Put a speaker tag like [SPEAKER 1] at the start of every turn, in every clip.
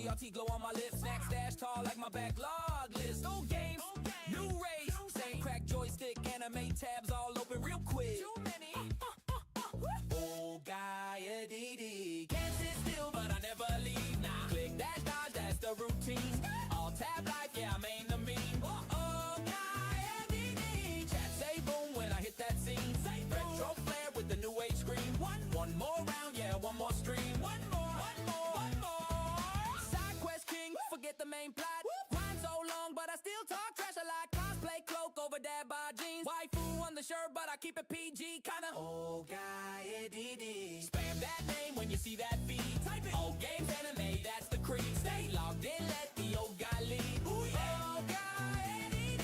[SPEAKER 1] TRT glow on my lips. Snack stash tall like my backlog list. Old games, new race. Same crack joystick, anime tabs all open real quick. Too many. Old guy DD. Can't sit still, but I never leave. Nah, click that dodge, that's the routine. All tab life, yeah, I main the meme. Old guy DD. Chat say boom when I hit that scene. Retro flare with the new age screen. One more round, yeah, one more stream. One more. Side quest king, forget the main plot. Grind so long, but I still talk trash a lot. Cosplay cloak over dad by jeans. Waifu on the shirt, but I keep it PG. Kinda old guy DD. Spam that name when you see that feed. Type it. Old games anime, that's the creed. Stay logged in, let the old guy lead. Ooh, yeah. Old guy DD.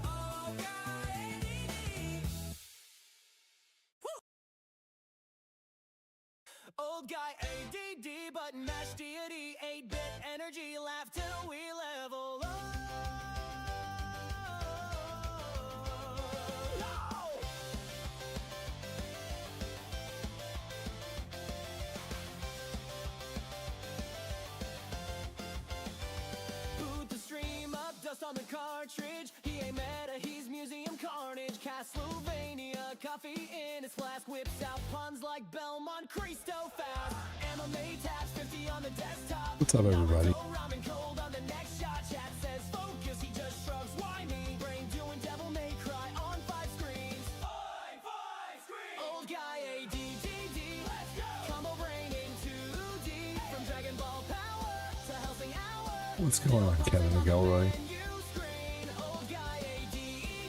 [SPEAKER 1] Old guy DD. Old guy ADD, but mash deity, 8-bit energy, laugh till we level up. Boot the stream up, dust on the cartridge. He ain't meta, he's museum carnage. Castlevania, coffee in his flask. Whips out puns like Belmont Cristo fast. MMA tabs 50 on the desktop.
[SPEAKER 2] What's up, everybody?
[SPEAKER 1] Ramen cold on the next shot. Chat says focus, he just shrugs. Why me? Brain doing devil may cry on 5 screens. Five screens. Old guy ADDD. Let's go. Combo brain in 2D. From Dragon Ball Power to Helsing Hour.
[SPEAKER 2] What's going on, Kevin McElroy?
[SPEAKER 1] Old guy ADD.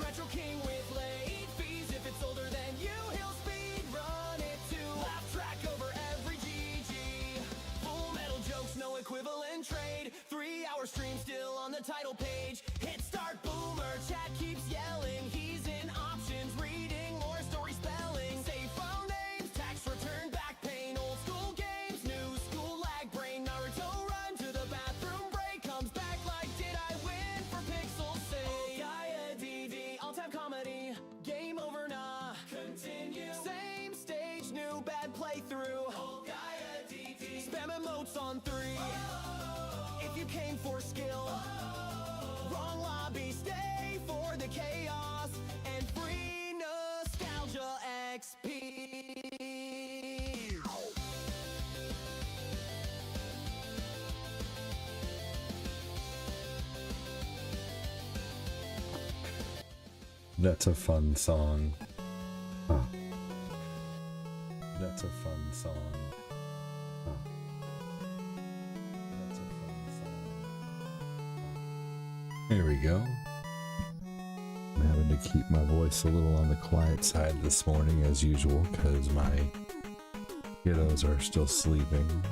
[SPEAKER 1] Retro king with late fees. If it's older than you, he'll speed run it to laugh track over every GG. Full metal jokes, no equivalent trade. 3-hour stream still on the title page. Hit start boomer, chat keeps yelling. He's in options, reading more story spelling. Save file names, tax return, back pain. Old school games, new school lag brain. Naruto run to the bathroom break. Comes back like, did I win for Pixel Save? Gaia DD, all-time comedy. Game over, nah. Continue. Same stage, new bad playthrough. Old Gaia DD. Spam emotes on 3. If you came for skill, wrong lobby, stay for the chaos and free nostalgia XP.
[SPEAKER 2] That's a fun song. Huh. That's a fun song. Huh. That's a fun song. Here we go. I'm having to keep my voice a little on the quiet side this morning as usual because my kiddos are still sleeping.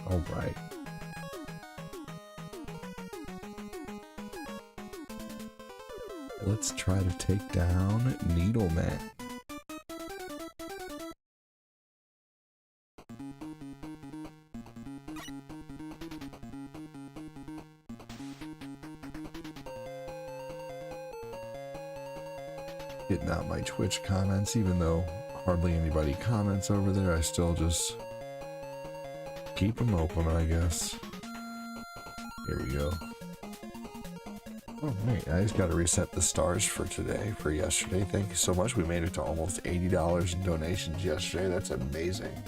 [SPEAKER 2] All right. Let's try to take down Needleman. Getting out my Twitch comments, even though hardly anybody comments over there, I still just keep them open, I guess. Here we go. Oh, wait, I just got to reset the stars for today, for yesterday. Thank you so much. We made it to almost $80 in donations yesterday. That's amazing.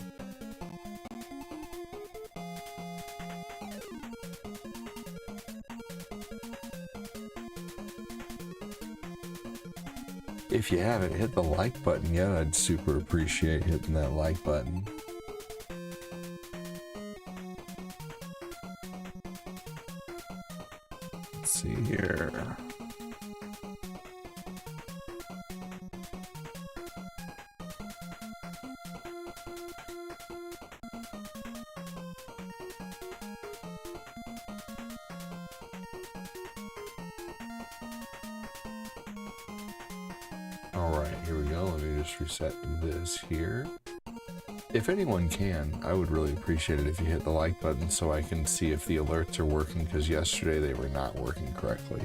[SPEAKER 2] If you haven't hit the like button yet, I'd super appreciate hitting that like button. Let's see here. Alright, here we go. Let me just reset this here. If anyone can, I would really appreciate it if you hit the like button so I can see if the alerts are working, because yesterday they were not working correctly.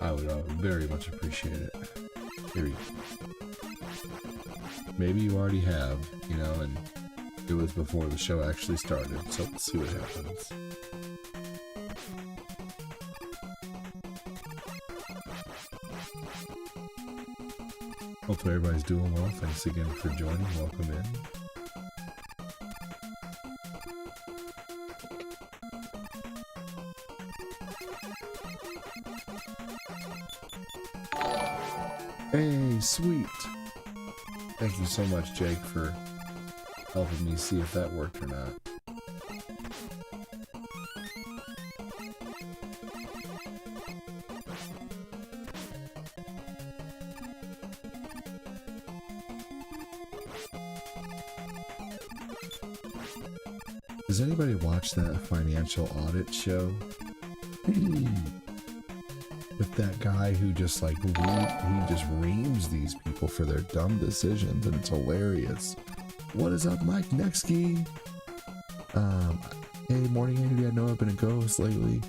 [SPEAKER 2] I would very much appreciate it. Here we go. Maybe you already have, you know, and it was before the show actually started, so let's see what happens. Hopefully everybody's doing well. Thanks again for joining. Welcome in. Hey, sweet. Thank you so much, Jake, for helping me see if that worked or not. Does anybody watch that financial audit show? With that guy who just like he just reams these people for their dumb decisions, and it's hilarious. What is up, Mike Nexky? Hey, morning, Andy. I know I've been a ghost lately.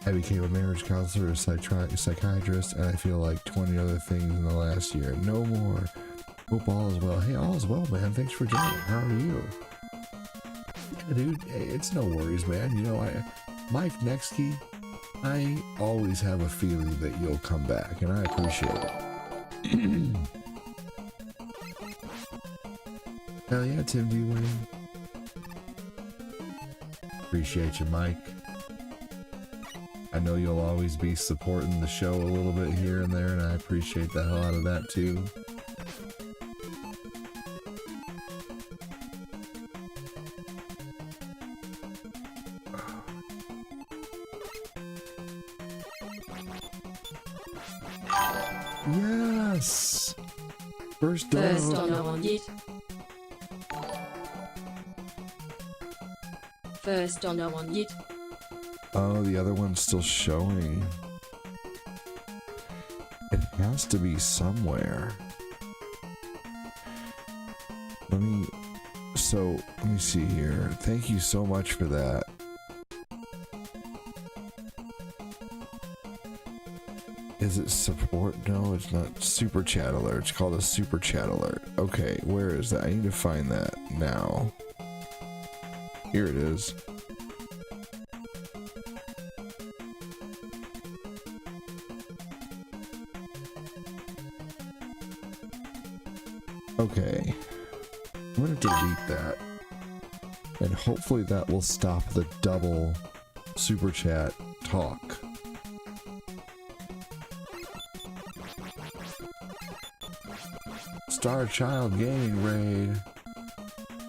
[SPEAKER 2] I became a marriage counselor, a psychiatrist, and I feel like 20 other things in the last year. No more. Hope all is well. Hey, all is well, man. Thanks for joining. How are you? Yeah, dude, hey, it's no worries, man. You know, Mike Nexky, I always have a feeling that you'll come back, and I appreciate it. Hell yeah, Tim D. Wayne. Appreciate you, Mike. I know you'll always be supporting the show a little bit here and there, and I appreciate the hell out of that too. Yes! First
[SPEAKER 3] on it. First on it.
[SPEAKER 2] Oh, the other one's still showing. It has to be somewhere. Let me see here. Thank you so much for that. Is it support? No, it's not. Super chat alert. It's called a super chat alert. Okay, where is that? I need to find that now. Here it is. Okay. I'm gonna delete that. And hopefully that will stop the double super chat talk. Star Child Gaming raid.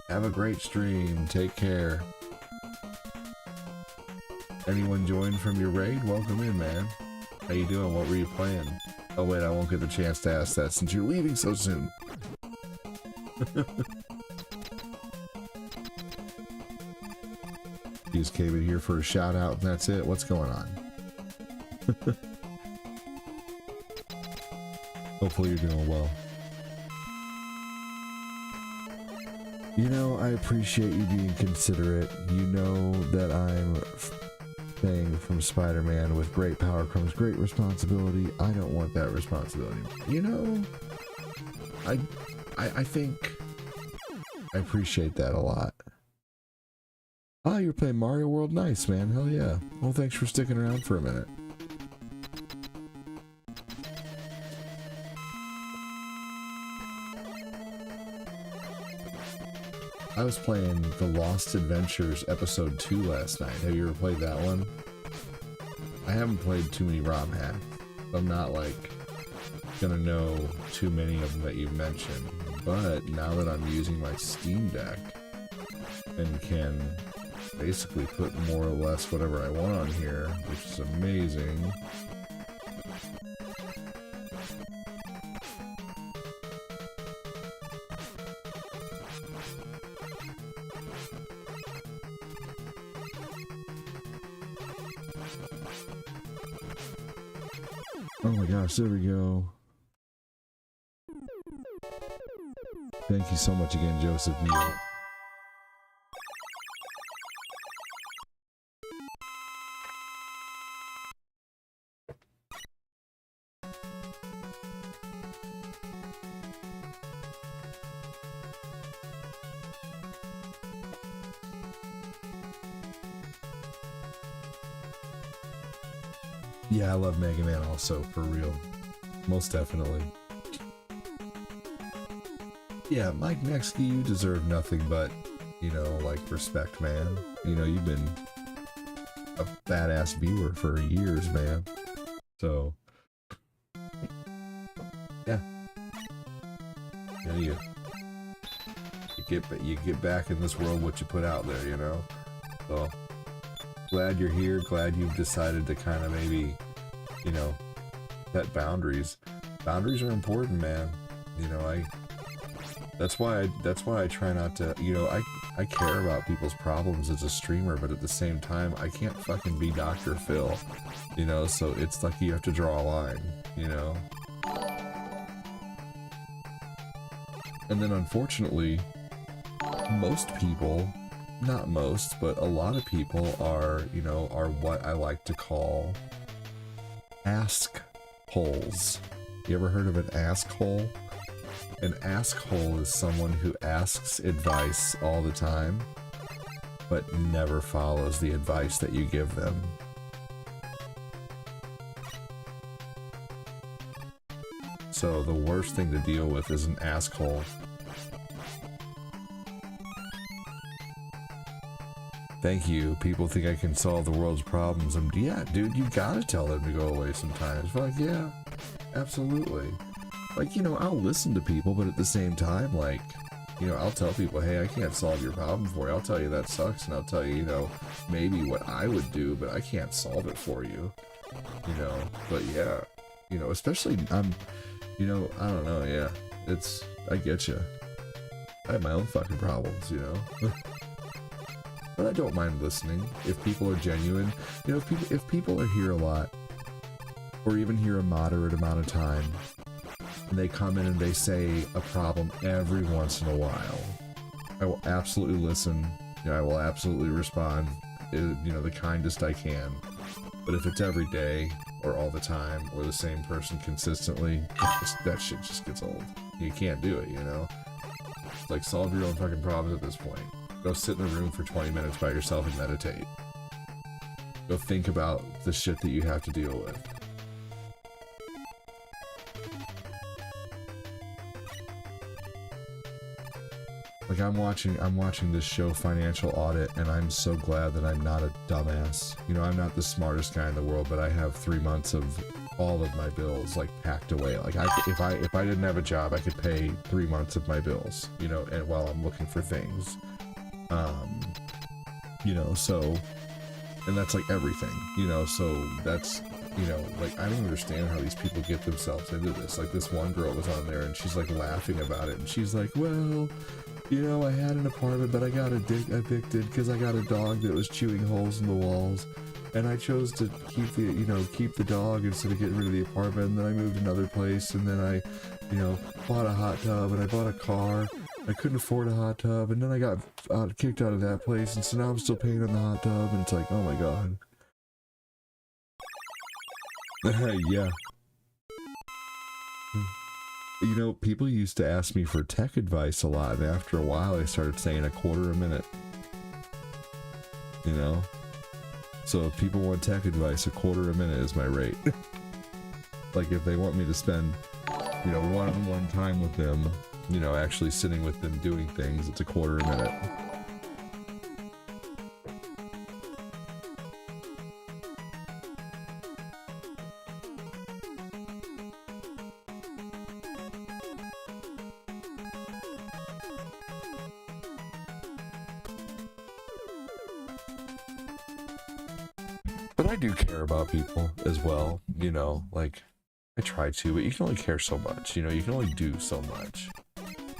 [SPEAKER 2] Have a great stream. Take care. Anyone join from your raid? Welcome in, man. How you doing? What were you playing? Oh wait, I won't get the chance to ask that since you're leaving so soon. You just came in here for a shout out and that's it. What's going on? Hopefully you're doing well. You know, I appreciate you being considerate. You know that I'm saying from Spider-Man, with great power comes great responsibility. I don't want that responsibility. You know, I think I appreciate that a lot. Ah, you're playing Mario World. Nice, man. Hell yeah. Well, thanks for sticking around for a minute. I was playing The Lost Adventures Episode 2 last night. Have you ever played that one? I haven't played too many ROM hacks. I'm not, like, gonna know too many of them that you've mentioned. But now that I'm using my Steam Deck and can basically put more or less whatever I want on here, which is amazing. Oh my gosh, there we go. Thank you so much again, Joseph Neal. Yeah, I love Mega Man also, for real. Most definitely. Yeah, Mike Nexky, you deserve nothing but, you know, like, respect, man. You know, you've been a badass viewer for years, man. So, yeah. You know, you get back in this world what you put out there, you know? So, glad you're here, glad you've decided to kind of maybe, you know, set boundaries. Boundaries are important, man. You know, that's why I try not to, you know, I care about people's problems as a streamer, but at the same time, I can't fucking be Dr. Phil, you know, so it's like you have to draw a line, you know? And then unfortunately, most people, not most, but a lot of people are, you know, are what I like to call ask holes. You ever heard of an ask hole? An ask hole is someone who asks advice all the time, but never follows the advice that you give them. So the worst thing to deal with is an ask hole. Thank you. People think I can solve the world's problems. Yeah, dude, you gotta tell them to go away sometimes. Like, yeah, absolutely. Like, you know, I'll listen to people, but at the same time, like, you know, I'll tell people, hey, I can't solve your problem for you. I'll tell you that sucks, and I'll tell you, you know, maybe what I would do, but I can't solve it for you. You know, but yeah, you know, especially, you know, I don't know, yeah, I get you. I have my own fucking problems, you know? But I don't mind listening if people are genuine. You know, if people are here a lot, or even here a moderate amount of time, and they come in and they say a problem every once in a while, I will absolutely listen. You know, I will absolutely respond, you know, the kindest I can. But if it's every day, or all the time, or the same person consistently, that shit just gets old. You can't do it, you know? It's like, solve your own fucking problems at this point. Go sit in a room for 20 minutes by yourself and meditate. Go think about the shit that you have to deal with. Like, I'm watching this show, Financial Audit, and I'm so glad that I'm not a dumbass. You know, I'm not the smartest guy in the world, but I have 3 months of all of my bills, like, packed away. Like, if I didn't have a job, I could pay 3 months of my bills, you know, and while I'm looking for things. You know, so, and that's like everything, you know, so that's, you know, like, I don't understand how these people get themselves into this. Like, this one girl was on there and she's like laughing about it, and she's like, well, you know, I had an apartment, but I got evicted because I got a dog that was chewing holes in the walls, and I chose to keep the dog instead of getting rid of the apartment. And then I moved another place, and then I, you know, bought a hot tub, and I bought a car. I couldn't afford a hot tub, and then I got kicked out of that place, and so now I'm still paying on the hot tub, and it's like, oh my god. Yeah. You know, people used to ask me for tech advice a lot, and after a while I started saying $0.25 a minute. You know? So if people want tech advice, $0.25 a minute is my rate. Like, if they want me to spend, you know, one-on-one time with them, you know, actually sitting with them doing things, it's $0.25 a minute. But I do care about people as well, you know, like, I try to, but you can only care so much, you know, you can only do so much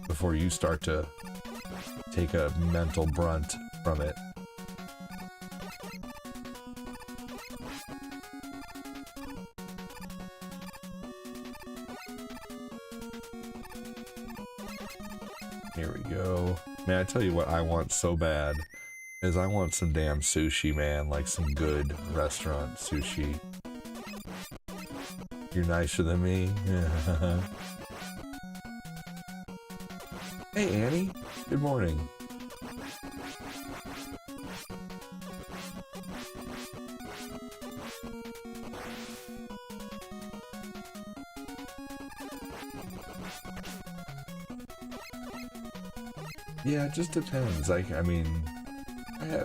[SPEAKER 2] before you start to take a mental brunt from it. Here we go. Man, I tell you what I want so bad is I want some damn sushi, man. Like some good restaurant sushi. You're nicer than me. Hey, Annie. Good morning. Yeah, it just depends. Like, I mean,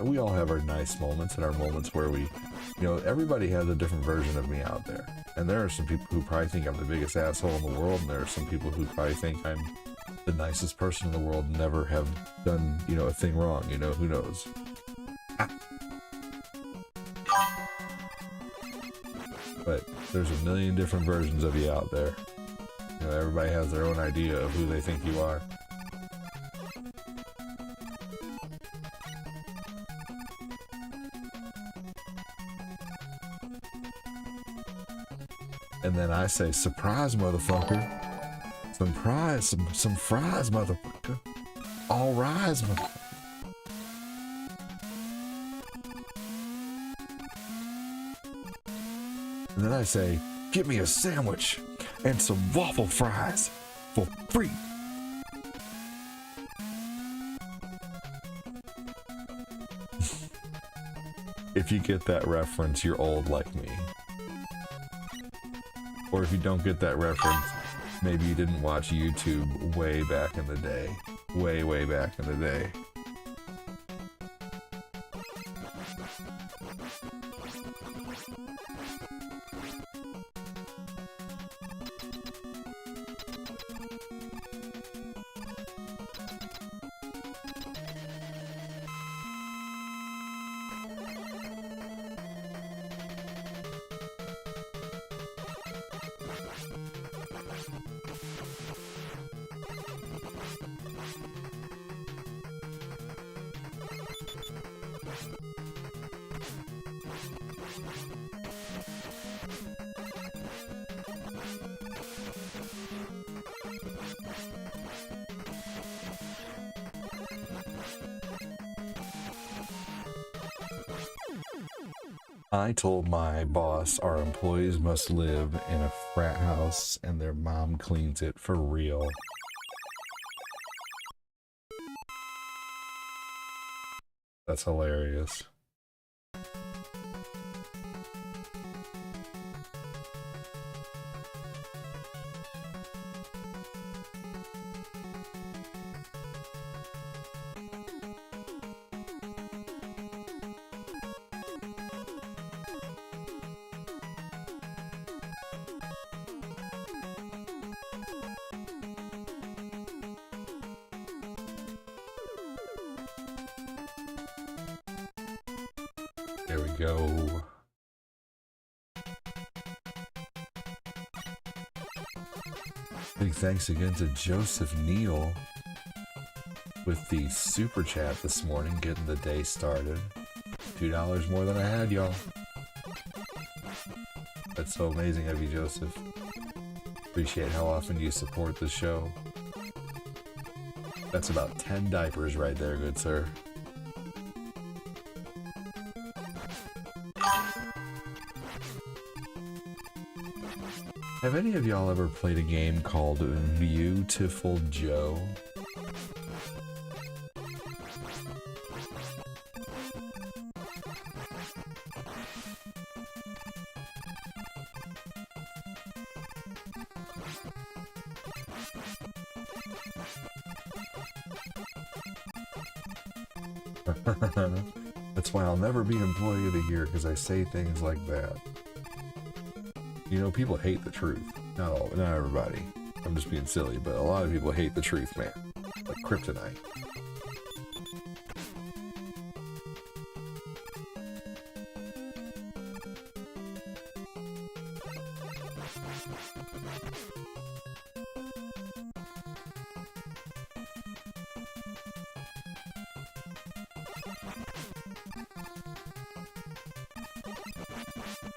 [SPEAKER 2] we all have our nice moments and our moments where we, you know, everybody has a different version of me out there. And there are some people who probably think I'm the biggest asshole in the world, and there are some people who probably think I'm the nicest person in the world and never have done, you know, a thing wrong, you know, who knows. Ah. But there's a million different versions of you out there. You know, everybody has their own idea of who they think you are. And then I say, surprise, motherfucker. Surprise, some fries, motherfucker. All rise, motherfucker. And then I say, get me a sandwich and some waffle fries for free. If you get that reference, you're old like me. Or if you don't get that reference, maybe you didn't watch YouTube way back in the day. Way, way back in the day. I told my boss our employees must live in a frat house and their mom cleans it for real. That's hilarious. There we go. Big thanks again to Joseph Neal with the super chat this morning, getting the day started. $2 more than I had, y'all. That's so amazing of you, Joseph. Appreciate how often you support the show. That's about 10 diapers right there, good sir. Have any of y'all ever played a game called Beautiful Joe? That's why I'll never be Employee of the Year, because I say things like that. You know, people hate the truth. Not everybody. I'm just being silly, but a lot of people hate the truth, man. Like kryptonite.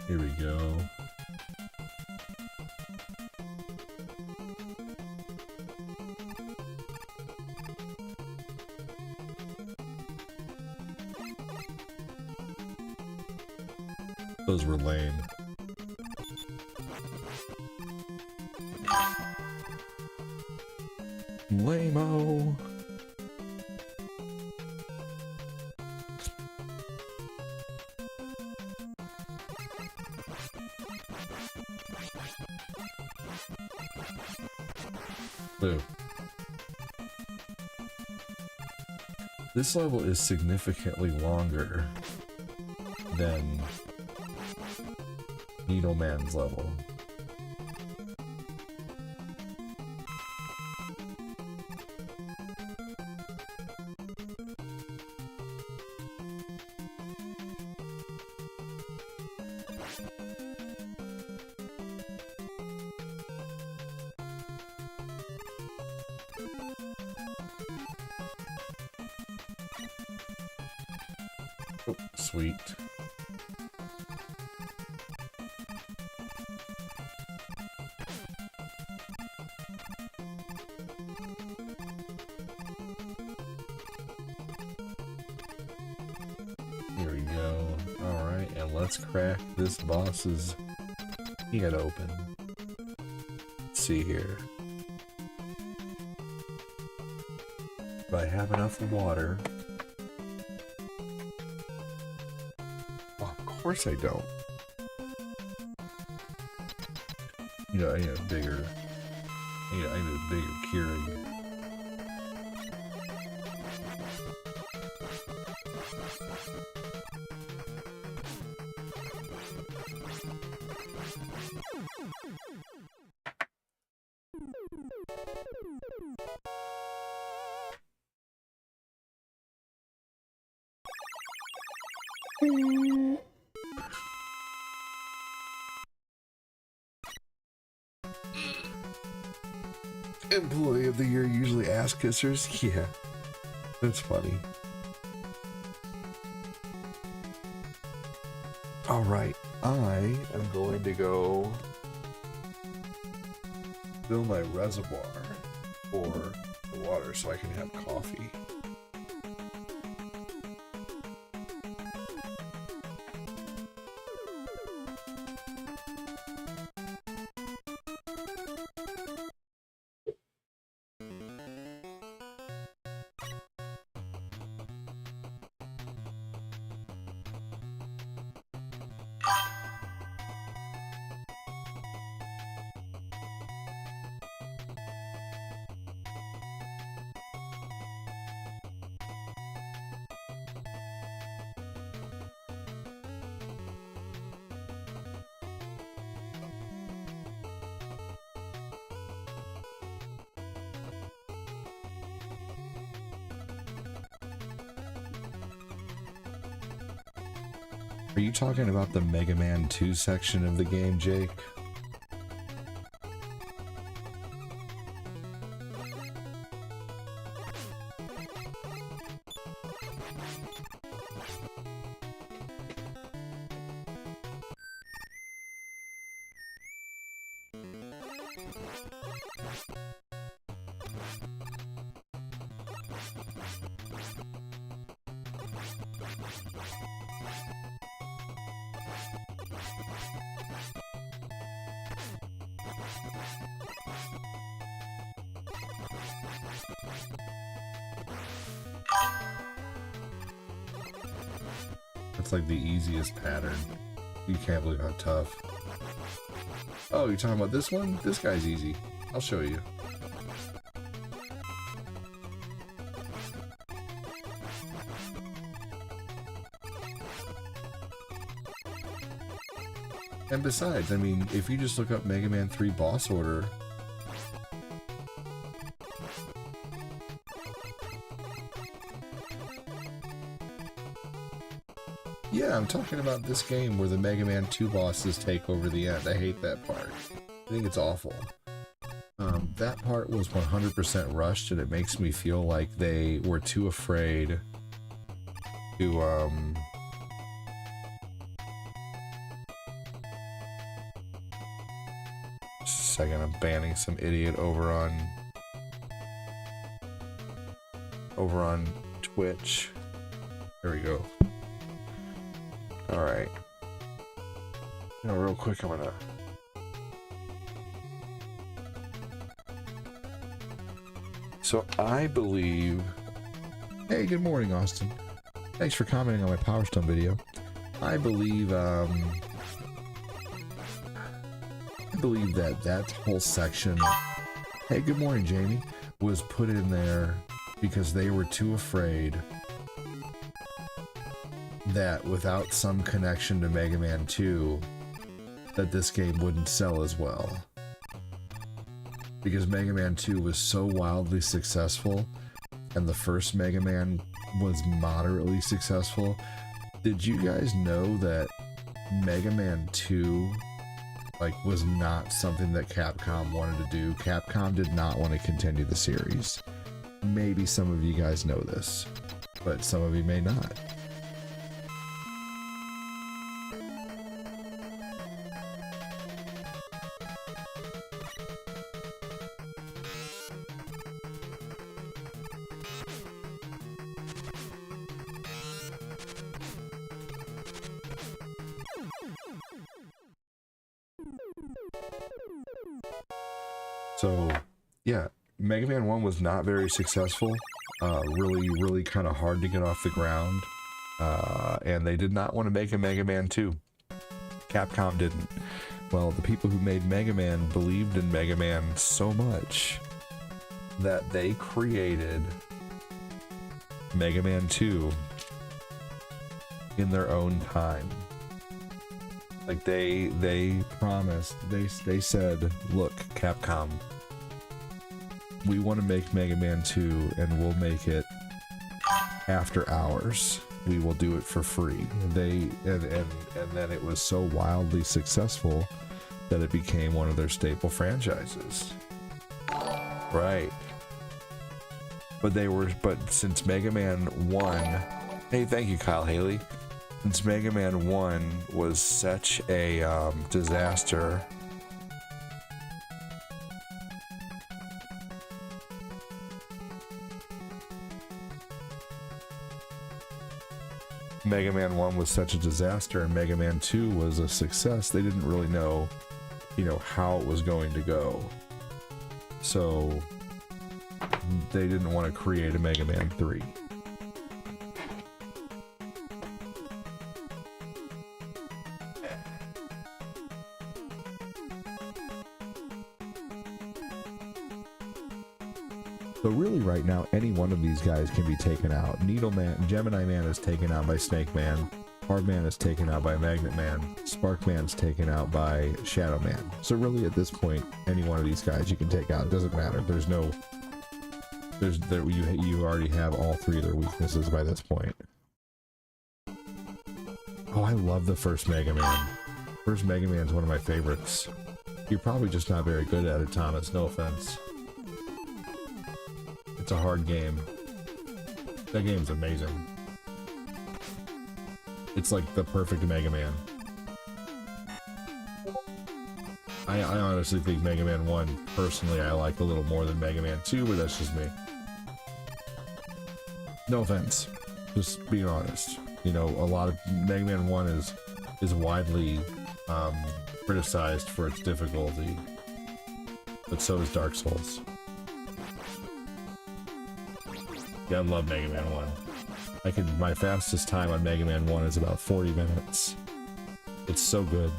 [SPEAKER 2] Here we go. Those were lame. Lame-o. Boo. This level is significantly longer than Needleman's level. Oh, sweet. Here we go. Alright, and let's crack this boss's head open. Let's see here. Do I have enough water? Of course I don't. You know, I need a bigger... I need a bigger Keurig. Employee of the year usually ass kissers? Yeah, that's funny. Alright, I am going to go fill my reservoir for the water so I can have coffee. Are you talking about the Mega Man 2 section of the game, Jake? That's like the easiest pattern. You can't believe how tough. Oh, you're talking about this one? This guy's easy. I'll show you. And besides, I mean, if you just look up Mega Man 3 boss order, yeah, I'm talking about this game where the Mega Man 2 bosses take over the end. I hate that part. I think it's awful. That part was 100% rushed, and it makes me feel like they were too afraid to, just a second, I'm banning some idiot over on Twitch. There we go. Alright. You know, real quick, I'm gonna. So I believe. Hey, good morning, Austin. Thanks for commenting on my Power Stone video. I believe that whole section. Hey, good morning, Jamie. Was put in there because they were too afraid that without some connection to Mega Man 2, that this game wouldn't sell as well. Because Mega Man 2 was so wildly successful, and the first Mega Man was moderately successful. Did you guys know that Mega Man 2 was not something that Capcom wanted to do? Capcom did not want to continue the series. Maybe some of you guys know this, but some of you may not. So, yeah, Mega Man 1 was not very successful, really kind of hard to get off the ground, and they did not want to make a Mega Man 2. Capcom didn't. Well, the people who made Mega Man believed in Mega Man so much that they created Mega Man 2 in their own time. Like they promised, they said, look, Capcom, we want to make Mega Man 2 and we'll make it after hours. We will do it for free. And then it was so wildly successful that it became one of their staple franchises. Right. But since Mega Man 1, hey, thank you, Kyle Haley. Since Mega Man 1 was such a disaster, Mega Man 1 was such a disaster and Mega Man 2 was a success, they didn't really know, how it was going to go. So they didn't want to create a Mega Man 3. So really right now, any one of these guys can be taken out. Needle Man, Gemini Man is taken out by Snake Man. Hard Man is taken out by Magnet Man. Spark Man's taken out by Shadow Man. So really at this point, any one of these guys you can take out. It doesn't matter. You already have all three of their weaknesses by this point. Oh, I love the first Mega Man. First Mega Man's one of my favorites. You're probably just not very good at it, Thomas. No offense. It's a hard game. That game's amazing. It's like the perfect Mega Man. I honestly think Mega Man 1, personally, I like a little more than Mega Man 2, but that's just me. No offense. Just being honest. A lot of Mega Man 1 is widely criticized for its difficulty, but so is Dark Souls. Yeah, I love Mega Man 1. My fastest time on Mega Man 1 is about 40 minutes. It's so good.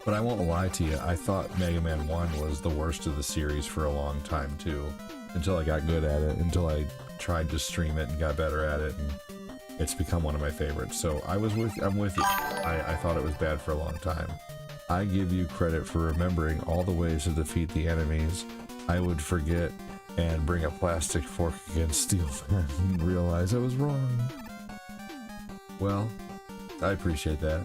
[SPEAKER 2] But I won't lie to you, I thought Mega Man 1 was the worst of the series for a long time too. Until I got good at it, until I tried to stream it and got better at it, and it's become one of my favorites. So I'm with you. I thought it was bad for a long time. I give you credit for remembering all the ways to defeat the enemies. I would forget and bring a plastic fork against Steel Man and realize I was wrong. Well, I appreciate that.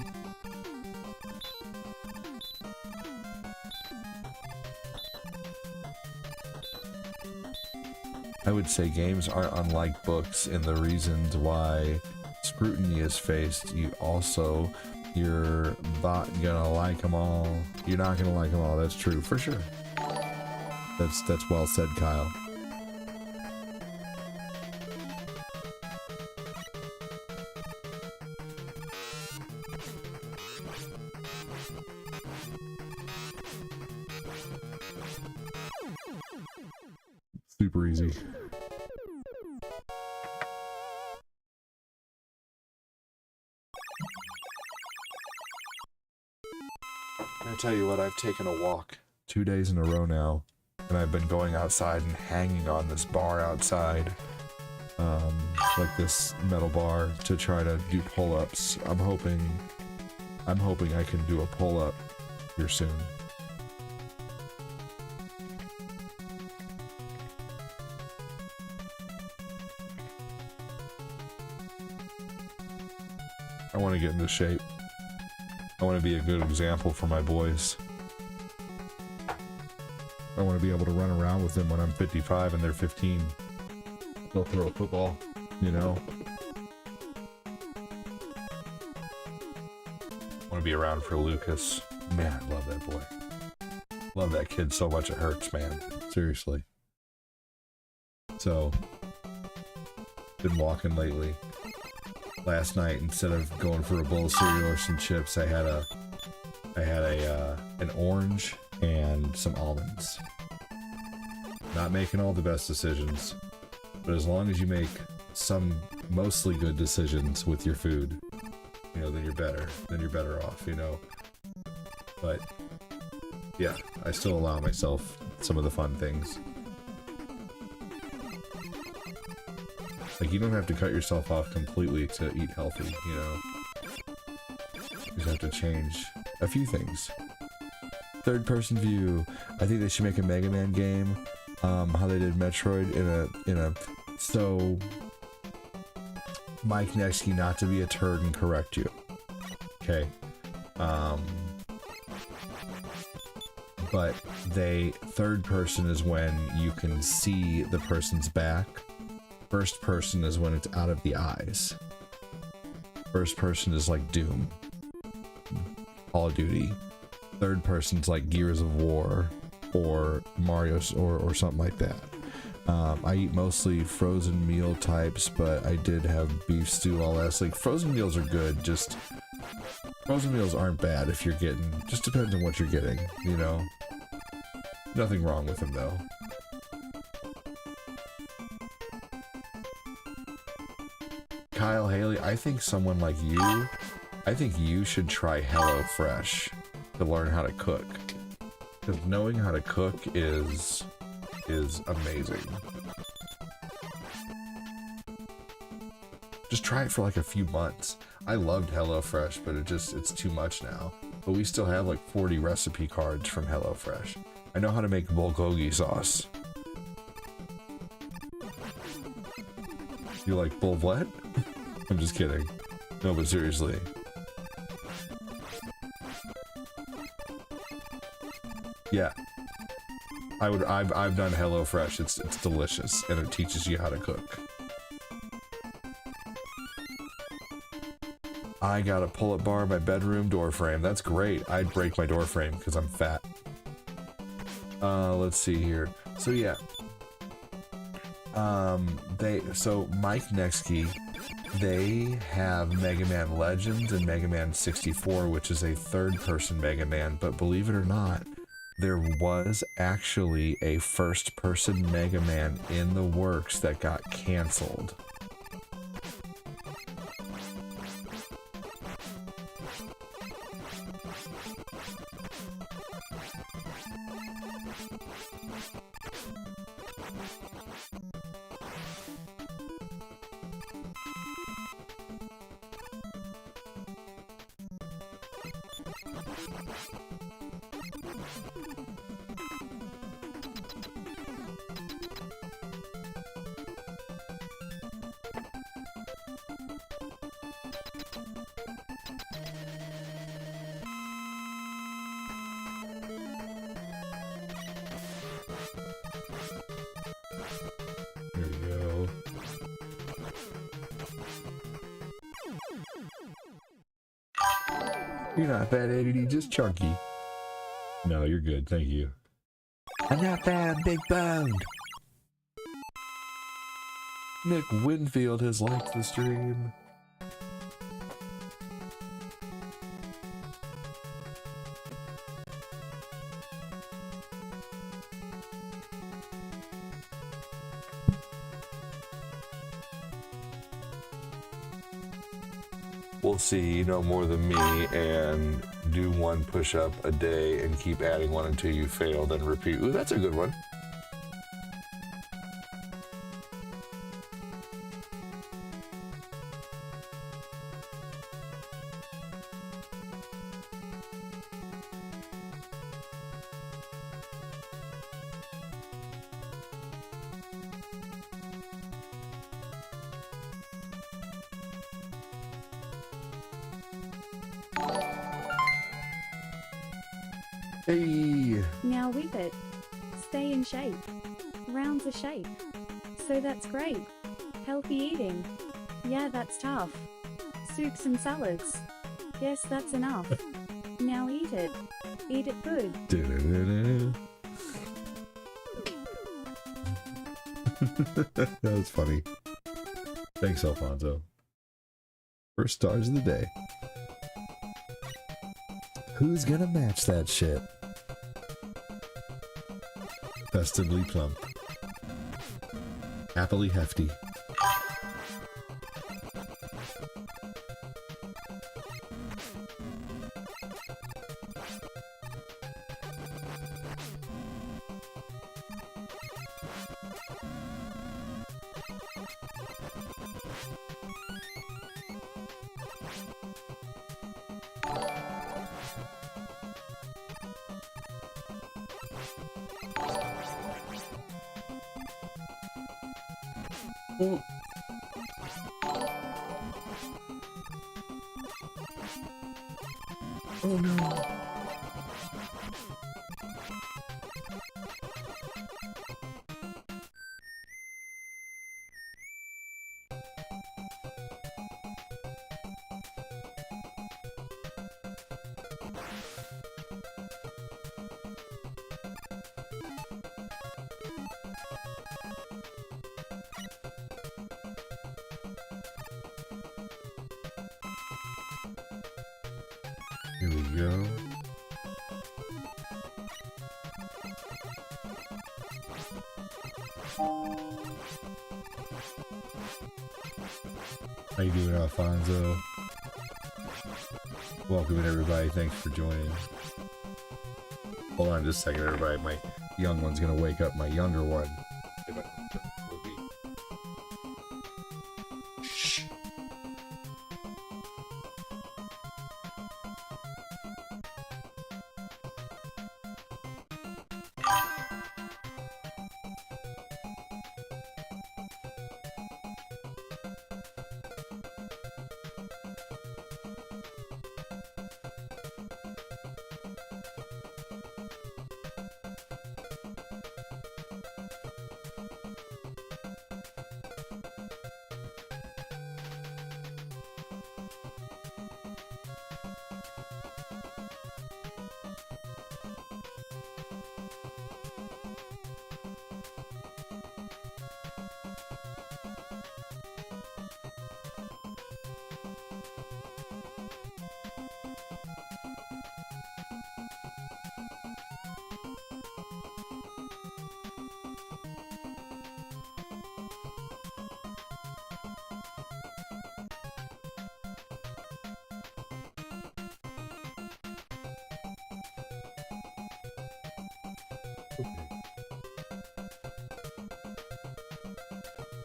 [SPEAKER 2] I would say games aren't unlike books in the reasons why scrutiny is faced. You're not gonna like them all. You're not gonna like them all. That's true for sure. That's well said, Kyle. Super easy. I tell you what, I've taken a walk 2 days in a row now, and I've been going outside and hanging on this bar outside, like this metal bar, to try to do pull-ups. I'm hoping I can do a pull-up here soon. I want to get into shape. I want to be a good example for my boys. I want to be able to run around with them when I'm 55 and they're 15. They'll throw a football, you know? I want to be around for Lucas. Man, I love that boy. Love that kid so much it hurts, man. Seriously. So, been walking lately. Last night, instead of going for a bowl of cereal or some chips, I had an orange and some almonds. Not making all the best decisions, but as long as you make some mostly good decisions with your food, you know, then you're better off, you know. But yeah, I still allow myself some of the fun things. Like, you don't have to cut yourself off completely to eat healthy, you know? You just have to change a few things. Third person view. I think they should make a Mega Man game. How they did Metroid so Mike Nexky, not to be a turd and correct you. Okay. But third person is when you can see the person's back. First person is when it's out of the eyes. First person is like Doom, Call of Duty. Third person's like Gears of War or Mario or something like that. I eat mostly frozen meal types, but I did have beef stew all last week. Frozen meals are good, just frozen meals aren't bad if you're getting, just depends on what you're getting, you know? Nothing wrong with them though. Kyle Haley, I think someone like you, I think you should try HelloFresh to learn how to cook. Because knowing how to cook is amazing. Just try it for like a few months. I loved HelloFresh, but it's too much now. But we still have like 40 recipe cards from HelloFresh. I know how to make bulgogi sauce. You like bulvlet? I'm just kidding. No, but seriously. Yeah. I've done HelloFresh. It's delicious and it teaches you how to cook. I got a pull-up bar in my bedroom door frame. That's great. I'd break my door frame because I'm fat. Let's see here. So yeah. So Mike Nexky, they have Mega Man Legends and Mega Man 64, which is a third-person Mega Man, but believe it or not, there was actually a first-person Mega Man in the works that got canceled. You're not fat, Eddie, just chunky. No, you're good, thank you. I'm not fat, I'm big boned. Nick Winfield has liked the stream. We'll see, you know more than me, and do one push-up a day and keep adding one until you fail, then repeat. Ooh, that's a good one. Hey!
[SPEAKER 4] Now whip it. Stay in shape. Rounds a shape. So that's great. Healthy eating. Yeah, that's tough. Soups and salads. Guess that's enough. Now eat it. Eat it good.
[SPEAKER 2] That was funny. Thanks, Alfonso. First stars of the day. Who's gonna match that shit? Festively plump. Happily hefty. Oh. Oh no. Here we go. How you doing, Alfonso? Welcome in, everybody. Thanks for joining. Hold on just a second, everybody. My young one's gonna wake up my younger one. Shh.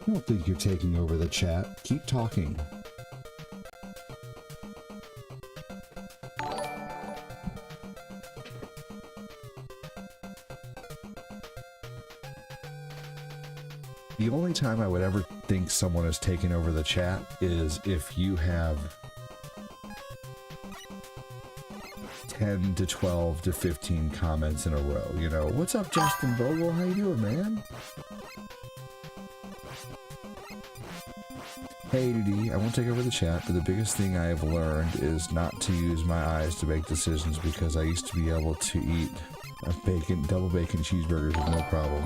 [SPEAKER 5] I don't think you're taking over the chat. Keep talking.
[SPEAKER 2] The only time I would ever think someone is taking over the chat is if you have 10 to 12 to 15 comments in a row. You know, what's up, Justin Vogel? How you doing, man? Hey ADD, I won't take over the chat, but the biggest thing I have learned is not to use my eyes to make decisions, because I used to be able to eat a double bacon cheeseburgers with no problem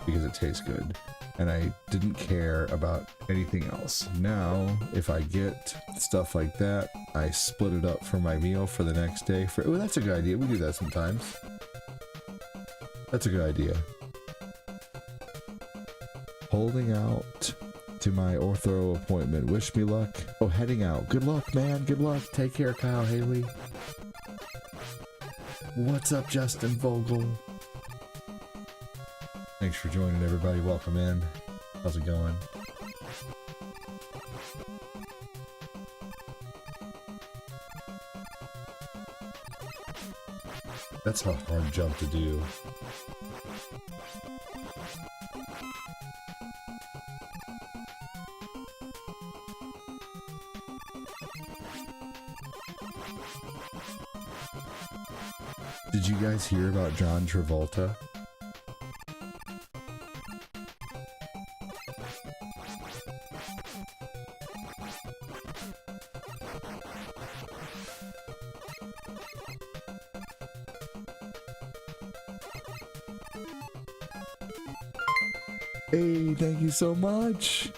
[SPEAKER 2] because it tastes good. And I didn't care about anything else. Now, if I get stuff like that, I split it up for my meal for the next day. Oh, that's a good idea. We do that sometimes. That's a good idea. Holding out to my ortho appointment. Wish me luck. Oh, heading out. Good luck, man. Good luck. Take care, Kyle Haley. What's up, Justin Vogel? Thanks for joining, everybody. Welcome in. How's it going? That's a hard jump to do. Did you guys hear about John Travolta? Hey, thank you so much.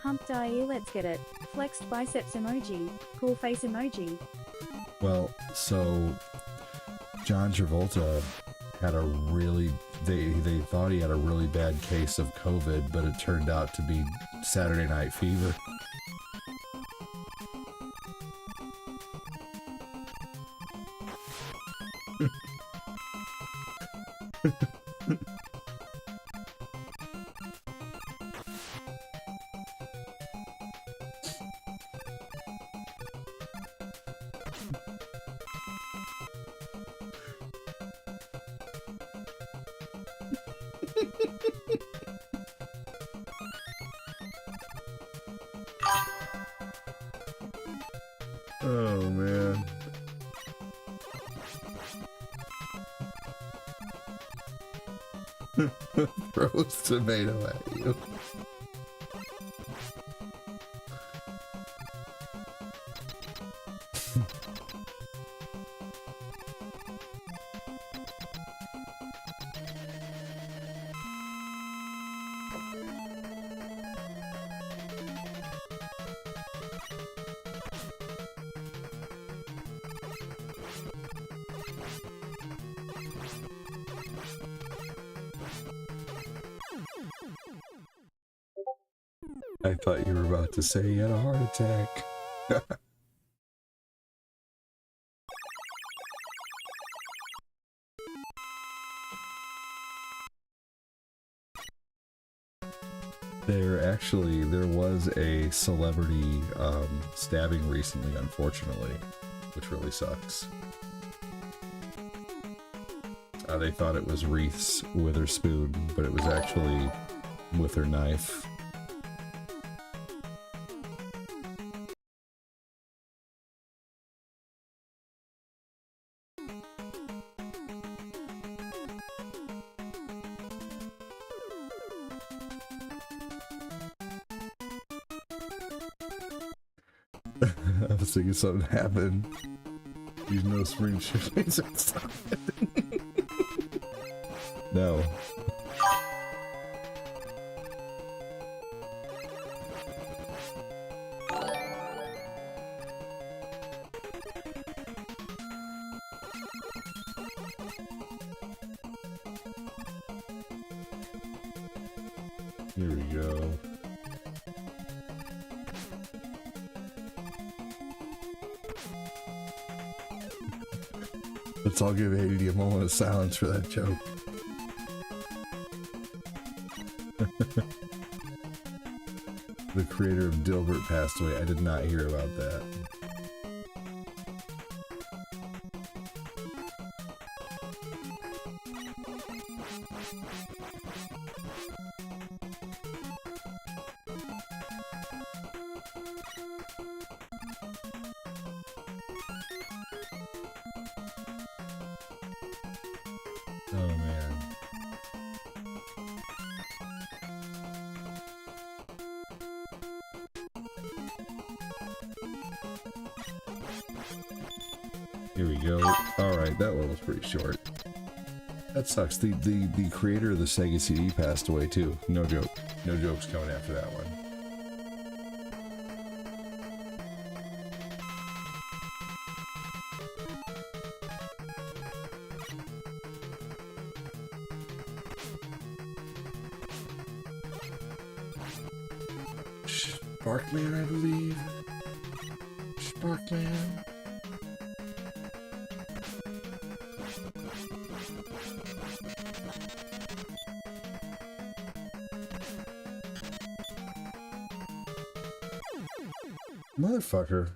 [SPEAKER 4] Hump die, let's get it. Flexed biceps emoji. Cool face emoji.
[SPEAKER 2] Well, so John Travolta had a really they thought he had a really bad case of COVID, but it turned out to be Saturday Night Fever. Oh man. Throws tomato at you. I thought you were about to say he had a heart attack. There was a celebrity stabbing recently, unfortunately, which really sucks. They thought it was Reese Witherspoon, but it was actually with her knife. I was thinking something happened. You know, spring chicken. Stop it. No. Here we go. Let's all give ADD a moment of silence for that joke. The creator of Dilbert passed away. I did not hear about that. Oh man. Here we go. Alright, that level's pretty short. That sucks. The creator of the Sega CD passed away too. No joke. No jokes coming after that one. Sparkman, I believe. Sparkman. Motherfucker.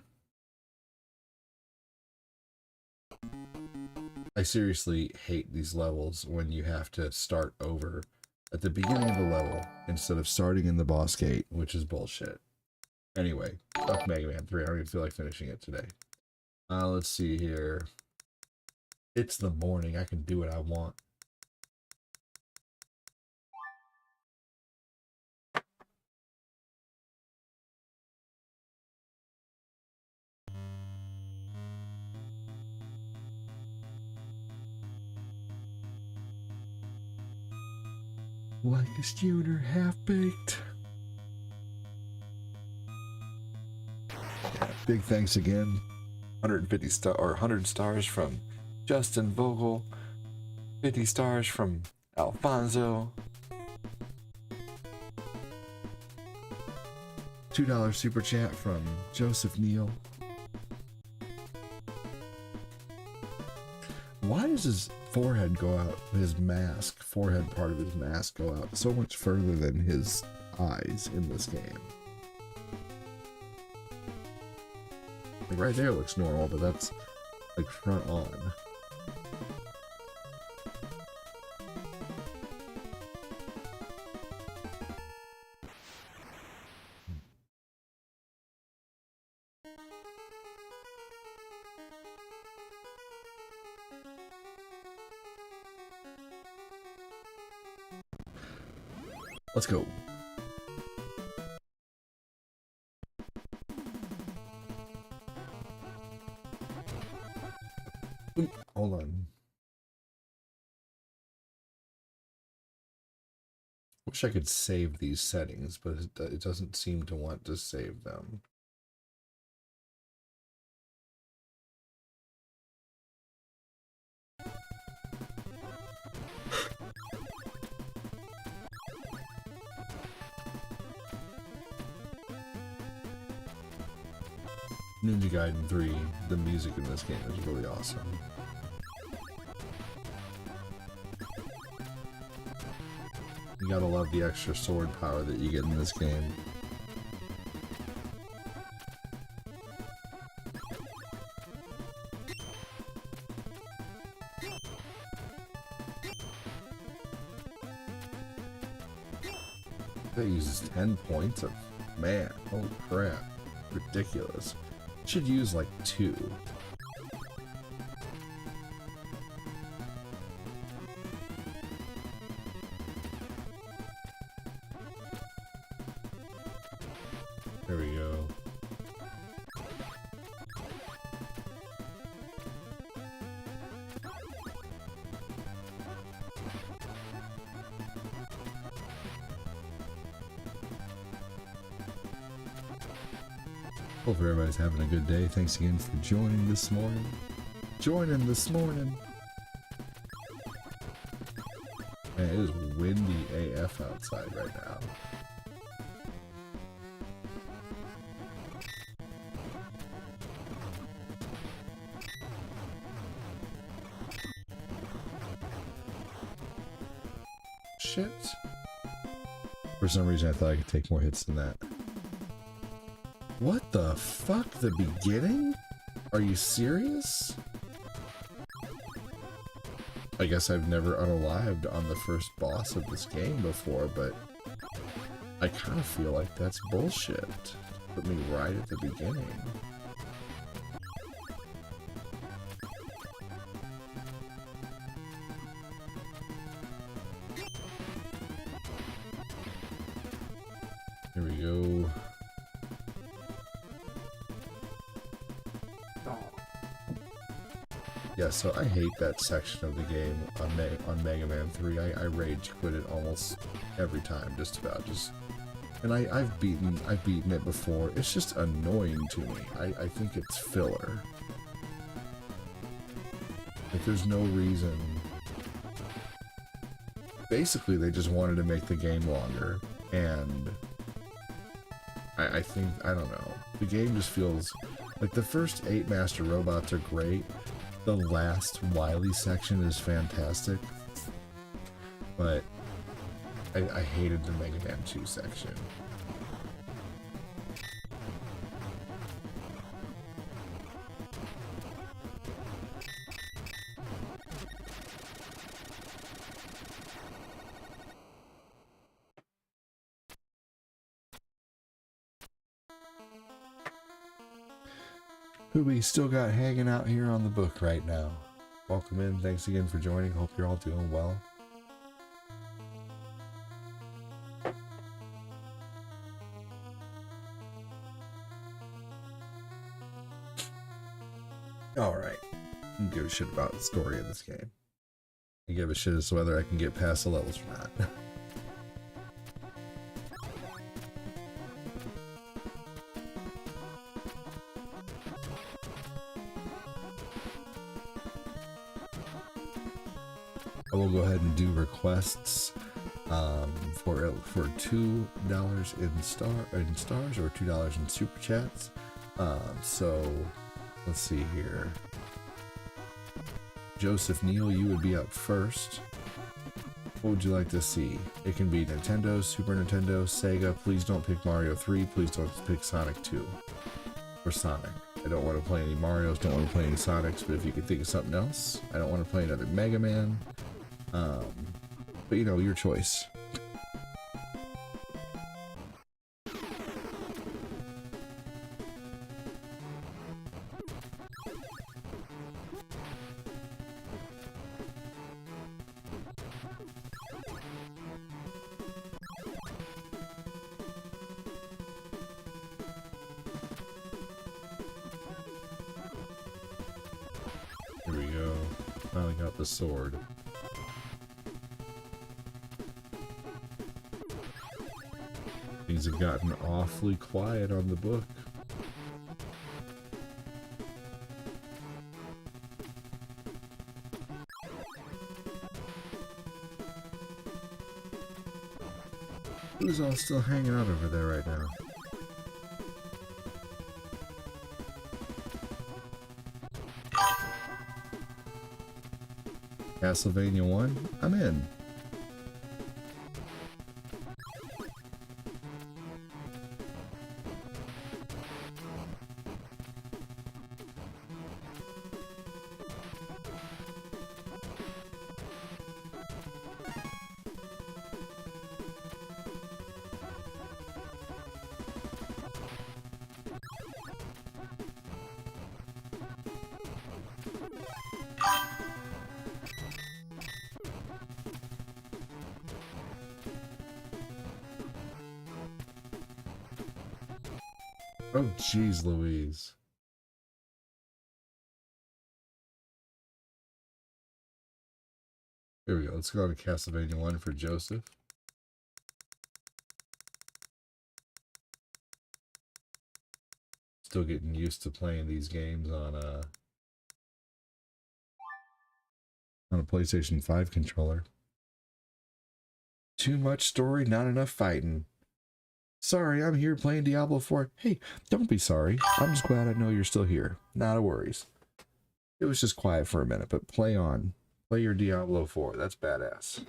[SPEAKER 2] I seriously hate these levels when you have to start over at the beginning of the level instead of starting in the boss gate, which is bullshit. Anyway, fuck Mega Man 3. I don't even feel like finishing it today. Let's see here. It's the morning. I can do what I want. Like a Studer half-baked. Yeah, big thanks again. 100 stars from Justin Vogel. 50 stars from Alfonso. $2 super chat from Joseph Neal. Why does his forehead go out, his mask, forehead part of his mask go out so much further than his eyes in this game? Like right there looks normal, but that's like front on. Let's go. Ooh, hold on. Wish I could save these settings, but it doesn't seem to want to save them. Ninja Gaiden 3, the music in this game is really awesome. You gotta love the extra sword power that you get in this game. That uses 10 points of... Man, holy crap. Ridiculous. Should use like 2. There we go. Hope everybody's having a good day. Thanks again for joining this morning. Man, it is windy AF outside right now. Shit. For some reason I thought I could take more hits than that. What the fuck? The beginning? Are you serious? I guess I've never unalived on the first boss of this game before, but I kind of feel like that's bullshit. Put me right at the beginning. Here we go. Yeah, so I hate that section of the game on Mega Man 3. I rage quit it almost every time, just about. And I've beaten it before. It's just annoying to me. I think it's filler. Like, there's no reason. Basically, they just wanted to make the game longer, and I think, I don't know. The game just feels like the first 8 Master Robots are great. The last Wily section is fantastic, but I hated the Mega Man 2 section. Who we still got hanging out here on the book right now. Welcome in. Thanks again for joining. Hope you're all doing well. Alright. I don't give a shit about the story of this game. I give a shit as to whether I can get past the levels or not. I will go ahead and do requests for $2 in stars or $2 in super chats. So let's see here. Joseph Neal, you would be up first. What would you like to see? It can be Nintendo, Super Nintendo, Sega. Please don't pick Mario 3. Please don't pick Sonic 2 or Sonic. I don't want to play any Marios, don't want to play any Sonics, but if you could think of something else, I don't want to play another Mega Man. But you know, your choice. Here we go. Finally got the sword. Things have gotten awfully quiet on the book. Who's all still hanging out over there right now? Castlevania 1? I'm in. Oh, jeez Louise. Here we go. Let's go to Castlevania 1 for Joseph. Still getting used to playing these games on a PlayStation 5 controller. Too much story, not enough fighting. Sorry, I'm here playing Diablo 4. Hey, don't be sorry. I'm just glad I know you're still here. Not a worries. It was just quiet for a minute, but play on. Play your Diablo 4. That's badass.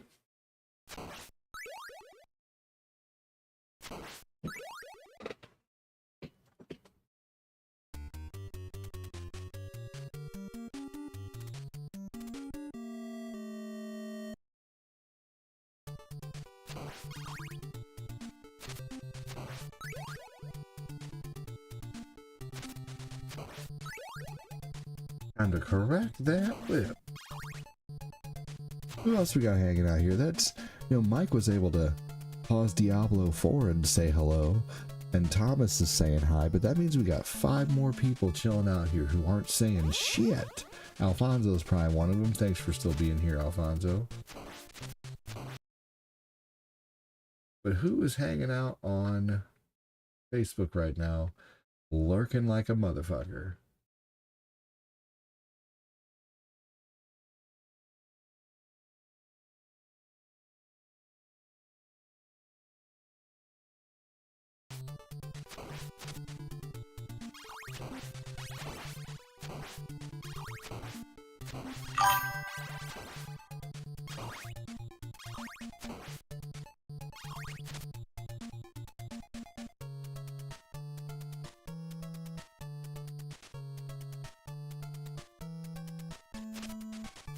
[SPEAKER 2] Time to correct that whip. Who else we got hanging out here? That's, you know, Mike was able to Pause Diablo 4 and say hello. And Thomas is saying hi, but that means we got 5 more people chilling out here who aren't saying shit. Alfonso's probably one of them. Thanks for still being here, Alfonso. But who is hanging out on Facebook right now, lurking like a motherfucker?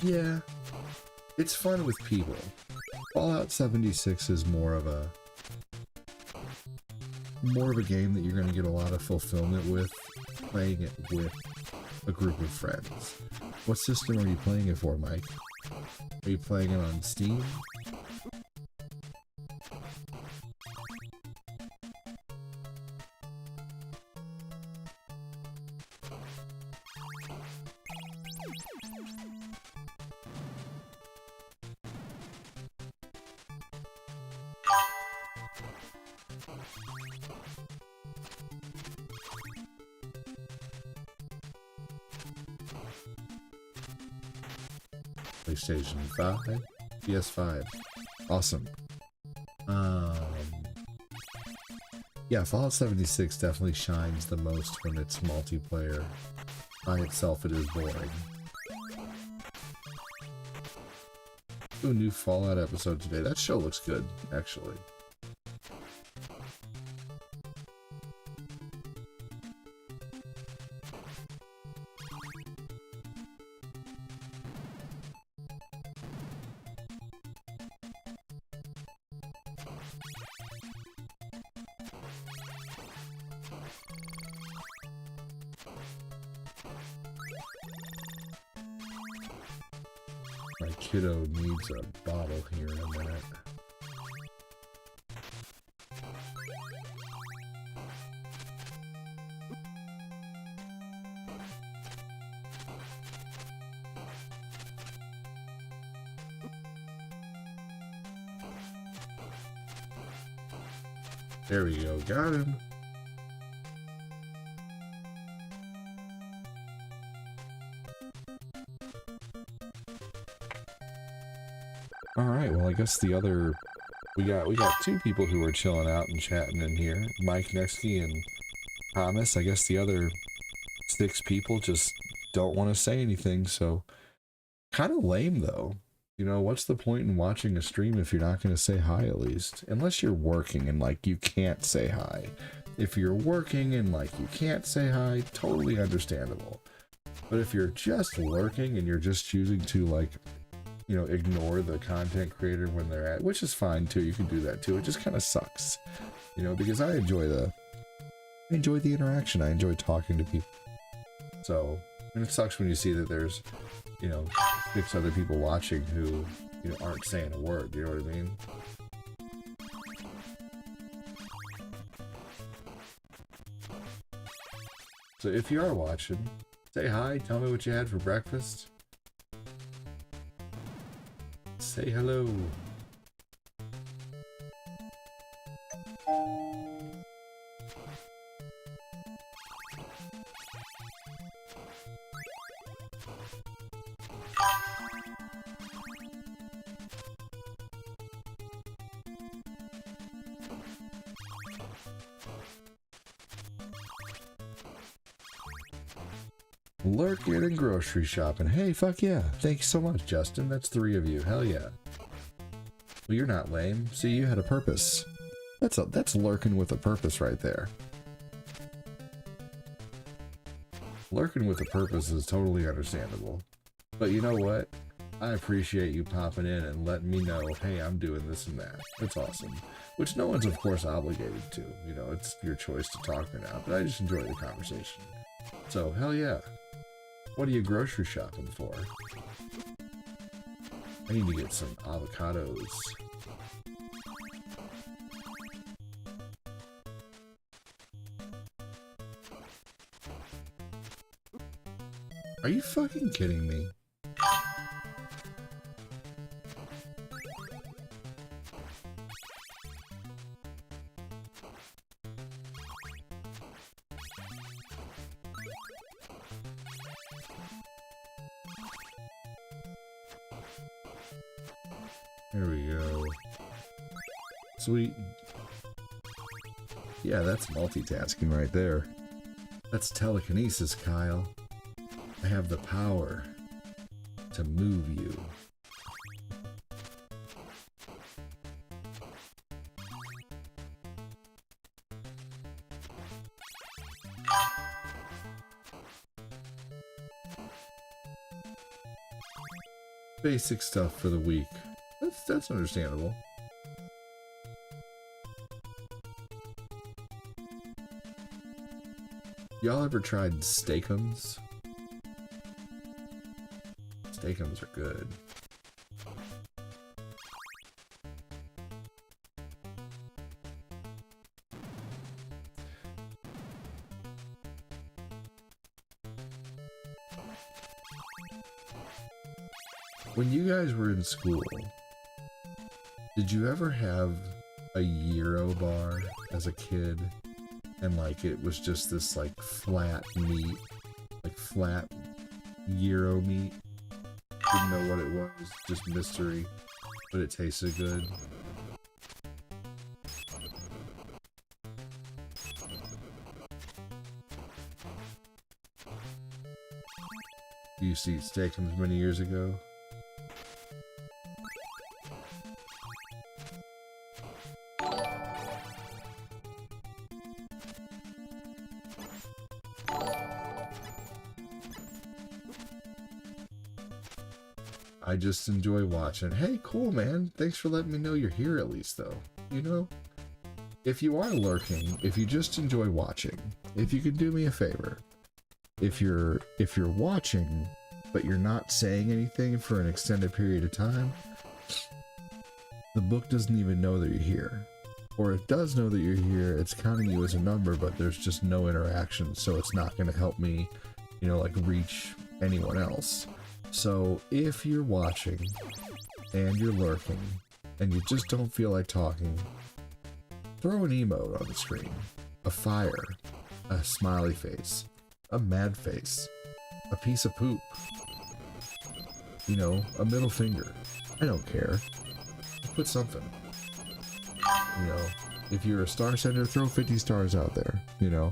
[SPEAKER 2] Yeah, it's fun with people. Fallout 76 is more of a game that you're going to get a lot of fulfillment with playing it with a group of friends. What system are you playing it for, Mike? Are you playing it on Steam? PlayStation 5, PS5. Awesome. Yeah, Fallout 76 definitely shines the most when it's multiplayer. By itself, it is boring. Ooh, new Fallout episode today. That show looks good, actually. My kiddo needs a bottle here in a minute. There we go, got him. Alright, well I guess the other we got 2 people who are chilling out and chatting in here. Mike Nexky and Thomas. I guess the other 6 people just don't want to say anything, so kind of lame though. You know, what's the point in watching a stream if you're not going to say hi at least? Unless you're working and like you can't say hi. If you're working and like you can't say hi, totally understandable. But if you're just lurking and you're just choosing to like, you know, ignore the content creator when they're at, which is fine too, you can do that too. It just kind of sucks, you know, because I enjoy the interaction. I enjoy talking to people. So, and it sucks when you see that there's, you know, 6 other people watching who, you know, aren't saying a word, you know what I mean? So if you are watching, say hi, tell me what you had for breakfast. Say hello. Lurking and grocery shopping. Hey, fuck yeah. Thank you so much, Justin. That's 3 of you. Hell yeah. Well, you're not lame. See, you had a purpose. That's lurking with a purpose right there. Lurking with a purpose is totally understandable. But you know what? I appreciate you popping in and letting me know, hey, I'm doing this and that. It's awesome. Which no one's, of course, obligated to. You know, it's your choice to talk or not. But I just enjoy the conversation. So, hell yeah. What are you grocery shopping for? I need to get some avocados. Are you fucking kidding me? There we go. Sweet. Yeah, that's multitasking right there. That's telekinesis, Kyle. I have the power to move you. Basic stuff for the week. That's understandable. Y'all ever tried steakums? Steakums are good. When you guys were in school, did you ever have a gyro bar as a kid? And like it was just this like flat meat, like flat gyro meat. Didn't know what it was, just mystery, but it tasted good. You used to eat steakums many years ago. I just enjoy watching. Hey, cool, man. Thanks for letting me know you're here at least, though. You know, if you are lurking, if you just enjoy watching, if you could do me a favor, if you're watching, but you're not saying anything for an extended period of time, the book doesn't even know that you're here. Or it does know that you're here, it's counting you as a number, but there's just no interaction, so it's not going to help me, you know, like reach anyone else. So if you're watching and you're lurking and you just don't feel like talking, throw an emote on the screen. A fire, a smiley face, a mad face, a piece of poop, you know, a middle finger. I don't care. Put something. You know, if you're a star sender, throw 50 stars out there, you know.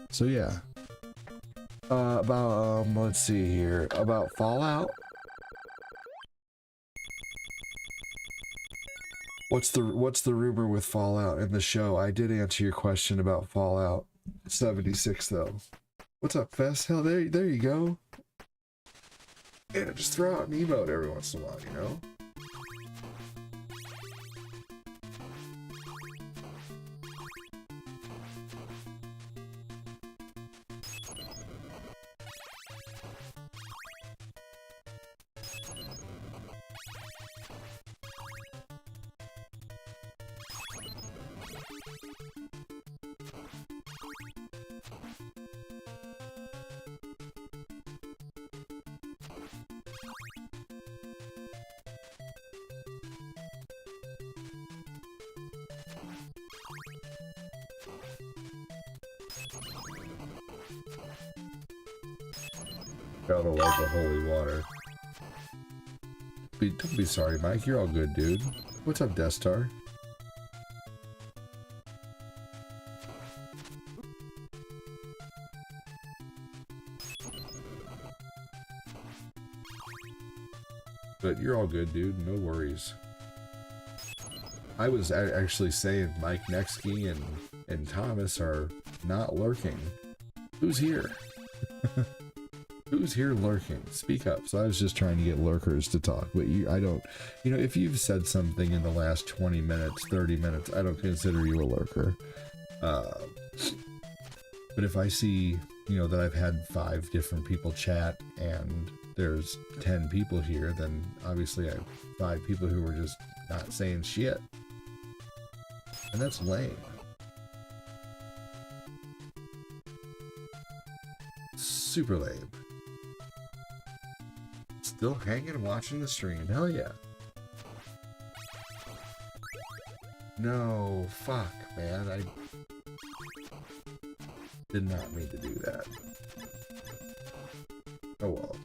[SPEAKER 2] So yeah. Let's see here. About Fallout. What's the rumor with Fallout in the show? I did answer your question about Fallout 76 though. What's up, Fest? Hell, there you go. Yeah, just throw out an emote every once in a while, you know? Gotta love the holy water. Don't be sorry, Mike. You're all good, dude. What's up, Destar? But you're all good, dude. No worries. I was actually saying Mike Nexky and Thomas are not lurking. Who's here? Who's here lurking? Speak up. So I was just trying to get lurkers to talk, but I don't, you know, if you've said something in the last 20 minutes, 30 minutes, I don't consider you a lurker. But if I see, you know, that I've had 5 different people chat and there's 10 people here, then obviously I have 5 people who were just not saying shit. And that's lame. Super lame. Still hanging, watching the stream. Hell yeah. No, fuck, man. I did not mean to do that. Oh well.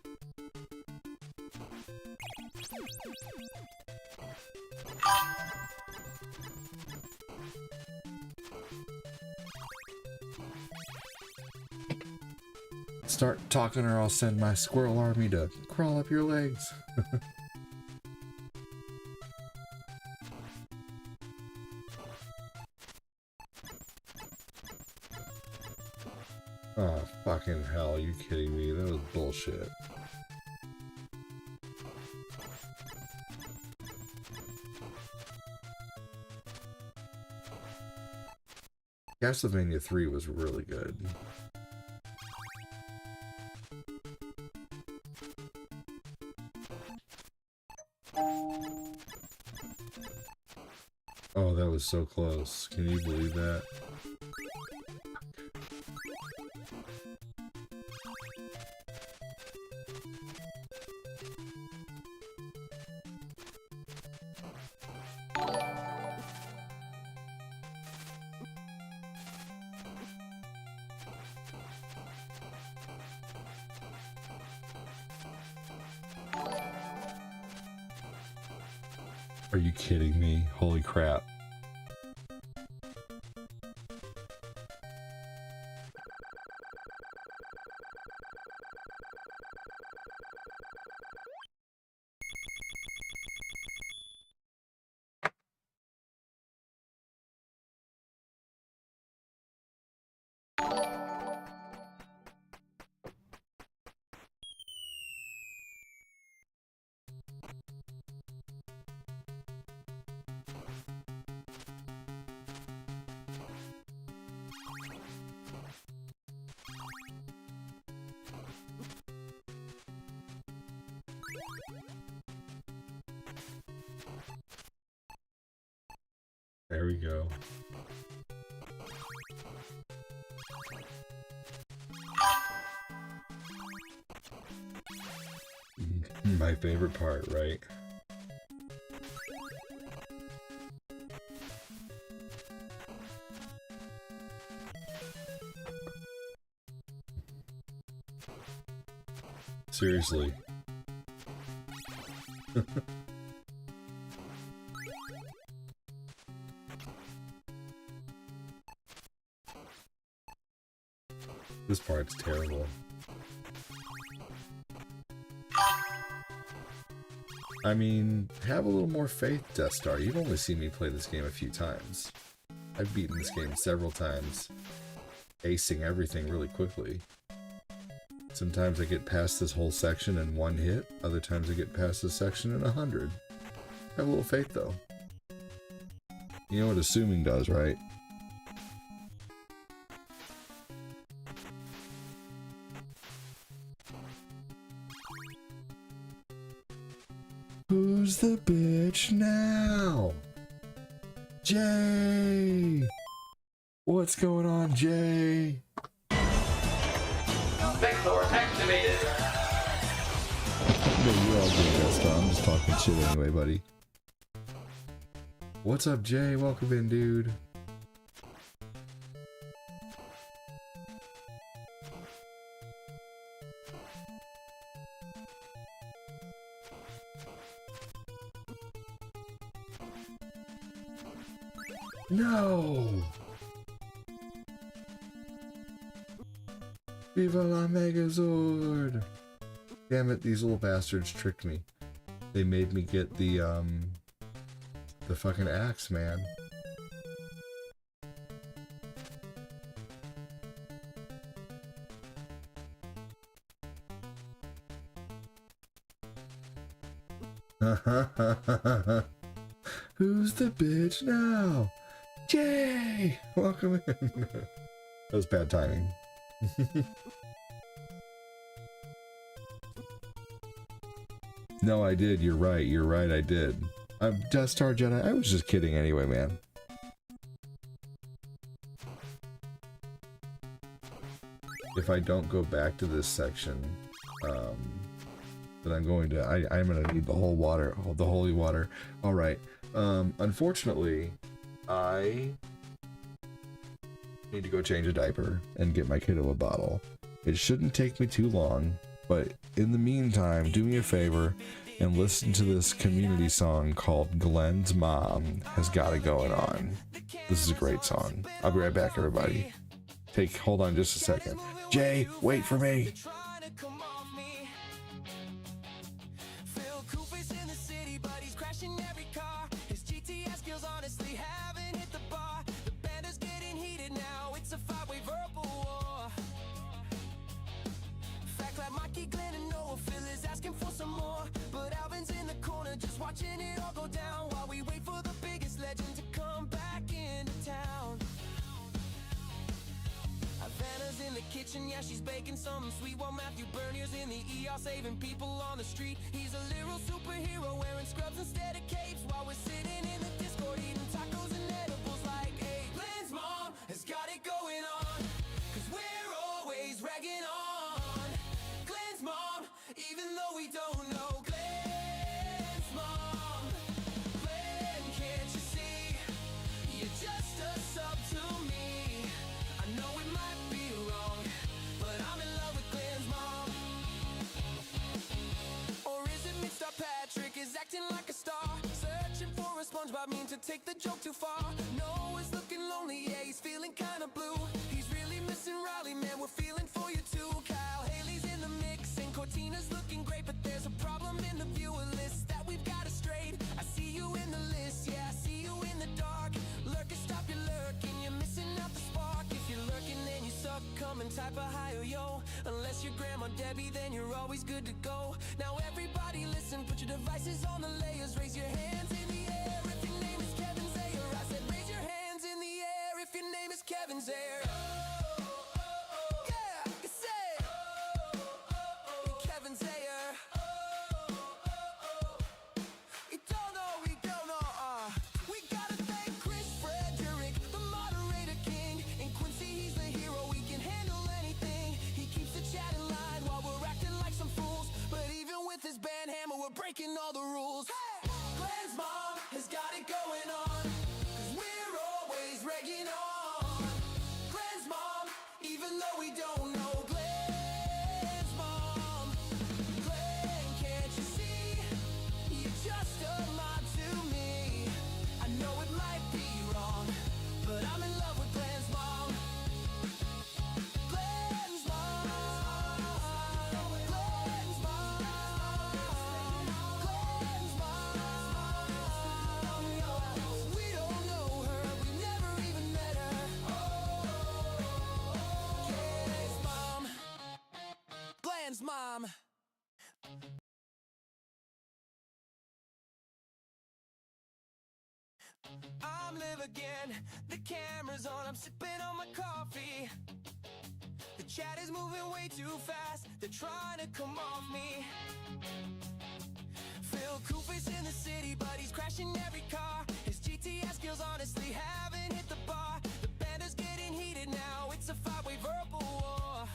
[SPEAKER 2] Start talking or I'll send my squirrel army to crawl up your legs. Oh, fucking hell, are you kidding me? That was bullshit. Castlevania 3 was really good. Oh, that was so close. Can you believe that? Are you kidding me? Holy crap. There we go. My favorite part, right? Seriously. This part's terrible. I mean, have a little more faith, Death Star. You've only seen me play this game a few times. I've beaten this game several times, acing everything really quickly. Sometimes I get past this whole section in one hit, other times I get past this section in 100. Have a little faith, though. You know what assuming does, right? Who's the bitch now? Jay! What's going on, Jay?
[SPEAKER 6] Big door activated.
[SPEAKER 2] No, you're all good, Desta. I'm just talking shit anyway, buddy. What's up, Jay? Welcome in, dude. No! Viva la Megazord! Damn it, these little bastards tricked me. They made me get the fucking axe, man. Who's the bitch now? Jay! Welcome in. That was bad timing. No, I did. You're right. You're right. I did. Death Star Jedi. I was just kidding anyway, man. if I don't go back to this section, then I'm going to, I'm going to need the whole water, the holy water. All right. Unfortunately, I need to go change a diaper and get my kiddo a bottle. It shouldn't take me too long, but in the meantime, do me a favor and listen to this community song called Glenn's Mom Has Got It Going On. This is a great song. I'll be right back, everybody. Hold on just a second. Jay, wait for me.
[SPEAKER 1] Watching it all go down while we wait for the biggest legend to come back into town. Havana's in the kitchen, yeah, she's baking something sweet, while Matthew Bernier's in the ER saving people on the street. He's a literal superhero wearing scrubs instead of capes, while we're sitting in the Discord eating tacos and edibles like, hey, Glenn's mom has got it going on, 'cause we're always ragging on Glenn's mom, even though we don't know acting like a star, searching for a SpongeBob meme to take the joke too far. Noah's looking lonely, yeah, he's feeling kinda blue. He's really missing Riley, man, we're feeling for you too. Kyle Haley's in the mix and Cortina's looking great, but there's a problem in the viewer list that we've got to straight. I see you in the list, yeah, I see you in the dark. Lurking, stop your lurking, you're missing out the spark. If you're lurking, then you suck, come and type a hi or yo. Unless you're Grandma Debbie, then you're always good to go. Now everybody listen, put your devices on the layers, raise your hands in the air if your name is Kevin Zayer. I said raise your hands in the air if your name is Kevin Zayer. Yeah, you say Kevin Zayer. We don't know, we gotta thank Chris Frederick, the moderator king, and Quincy, he's the hero, he can handle anything. He keeps the chat in line while we're acting like some fools, but even with his band hammer, we're breaking all the rules. Hey! Glenn's mom has got it going on, 'cause we're always ragging on Glenn's mom, even though we don't know Glenn's mom. Glenn, can't you see? You're just a mod to me. I know it might be wrong, but I'm in love with Glenn's mom. Glenn's mom. Glenn's mom. Glenn's mom. We don't know her, we never even met her. Glenn's mom. Glenn's mom. I'm live again, the camera's on, I'm sipping on my coffee. The chat is moving way too fast, they're trying to come off me. Phil Koof's in the city, but he's crashing every car. His GTS skills honestly haven't hit the bar. The banter's getting heated now, it's a five-way verbal war.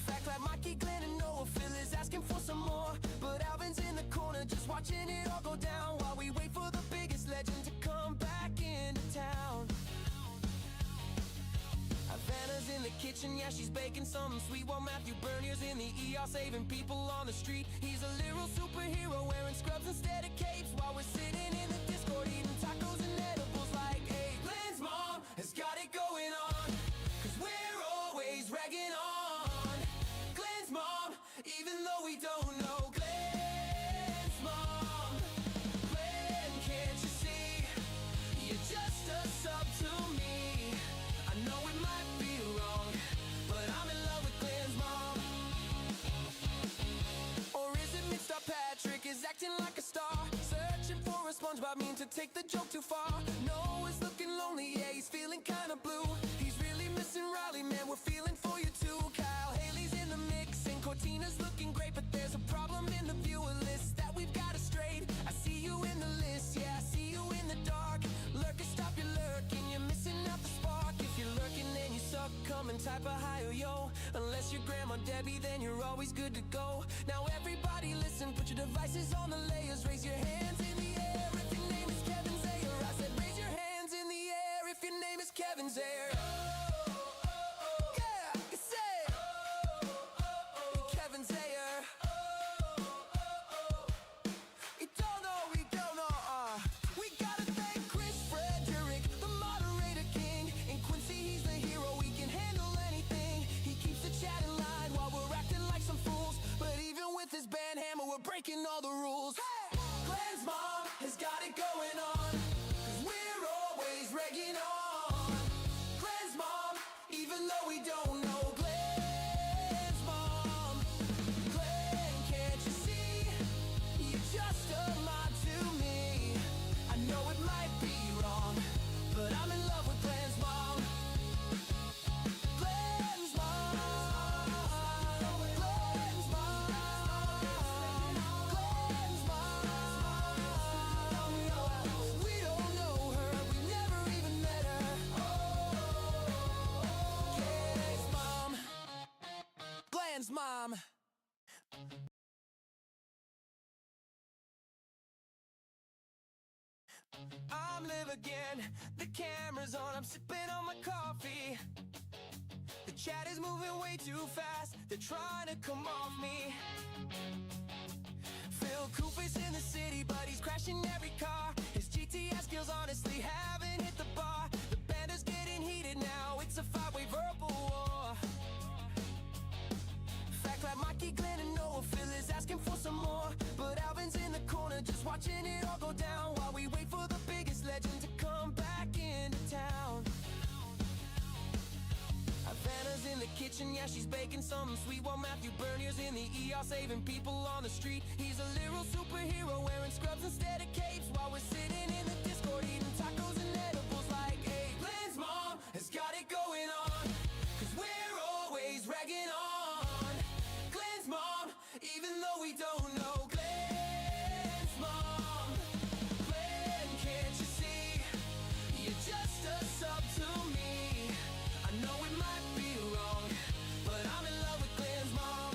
[SPEAKER 1] Fact like Mikey, Glenn, and Noah, Phil is asking for some more, but Alvin's in the corner just watching it all go down while we wait for the biggest legend to come back into town. Havana's in the kitchen, yeah, she's baking something sweet, while Matthew Bernier's in the ER saving people on the street. He's a literal superhero wearing scrubs instead of capes, while we're sitting in the Discord eating tacos and edibles like, hey, Glenn's mom has got it going on, 'cause we're always ragging on Glenn's mom, even though we don't know Glenn's mom. Glenn, can't you see? You're just a sub to me. I know it might be wrong, but I'm in love with Glenn's mom. Or is it Mr. Patrick is acting like a star, searching for a SpongeBob meme to take the joke too far. Noah's looking lonely, yeah, he's feeling kinda blue. He's really missing Riley, man, we're feeling for you too. Kyle Haley's in the mix and Cortina's looking great, but there's a problem in the viewer list that we've got to straight. I see you in the list, yeah, I see you in the dark. Lurking, stop your lurking, you're missing out the spark. If you're lurking, then you suck, come and type of high, oh yo. Unless you're Grandma Debbie, then you're always good to go. Now everybody listen, put your devices on the layers. Raise your hands in the air if your name is Kevin Zayer. I said raise your hands in the air if your name is Kevin Zayer. Yeah, you say Kevin Zayer. You don't know, we don't know. We gotta thank Chris Frederick, the moderator king. In Quincy, he's the hero, he can handle anything. He keeps the chat in line while we're acting like some fools. But even with his band hammer, we're breaking all the rules. Glenn's mom has got it going on, 'cause we're always regging on. Glenn's mom, even though we don't know Glenn's mom. Glenn, can't you see? You're just a mom to me. I know it might be wrong, but I'm in love with Glenn's mom. Glenn's mom. Glenn's mom. Glenn's mom. We don't know her, we never even met her. Glenn's mom. Glenn's mom. I'm live again, the camera's on, I'm sipping on my coffee. The chat is moving way too fast, they're trying to come off me. Phil Cooper's in the city, but he's crashing every car. His GTS skills honestly haven't hit the bar. The banter's getting heated now, it's a five-way verbal war. Fact like Mikey, Glenn, and Noah, Phil is asking for some more. But Alvin's in the corner, just watching it all go down, while we wait for the biggest legend to come back into town. Havana's in the kitchen, yeah, she's baking something sweet, while Matthew Bernier's in the ER saving people on the street. He's a literal superhero, wearing scrubs instead of capes, while we're sitting in the Discord eating tacos and edibles like, hey, Glenn's mom has got it going on, 'cause we're always ragging on. Glenn's mom, even though we don't know Glenn's mom. Glenn, can't you see? You're just a sub to me. I know it might be wrong, but I'm in love with Glenn's mom.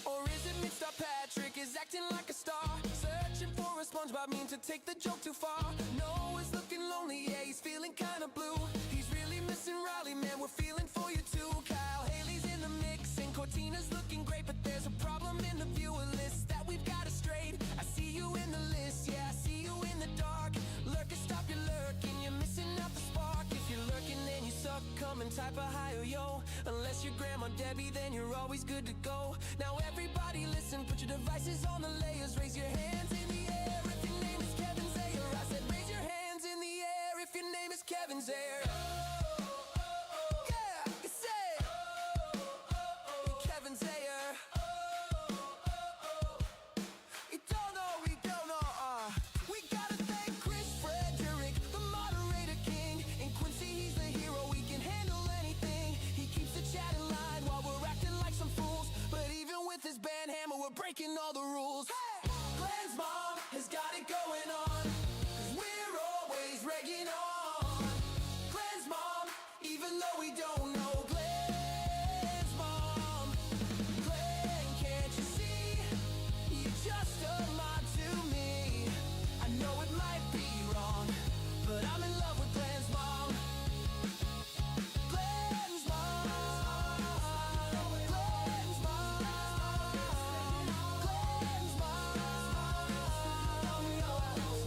[SPEAKER 1] Or is it Mr. Patrick is acting like a star, searching for a SpongeBob meme to take the joke too far? Noah's looking lonely, yeah, he's feeling kinda blue. He's really missing Riley, man, we're feeling for you too. Kyle Haley's in the mix and Cortina's looking great, but there's a problem in the viewer list that we've got to straight. I see you in the list, yeah, I see you in the dark. Lurking, stop your lurking, you're missing out the spark. If you're lurking, then you suck, come and type a hi, oh yo. Unless you're Grandma Debbie, then you're always good to go. Now everybody listen, put your devices on the layers. Raise your hands in the air if your name is Kevin Zayer. I said raise your hands in the air if your name is Kevin Zayer. Yeah, you say Kevin Zayer. You don't know, we don't know. We gotta thank Chris Frederick, the moderator king. In Quincy, he's the hero, he can handle anything. He keeps the chat in line while we're acting like some fools. But even with his band hammer, we're breaking all the rules. Glenn's mom has got it going on, 'cause we're always regging on. Glenn's mom, even though we don't know Glenn's mom. Glenn, can't you see? You're just a mom to me. I know it might be wrong, but I'm in love with Glenn's mom. Glenn's mom. Glenn's mom. Glenn's mom.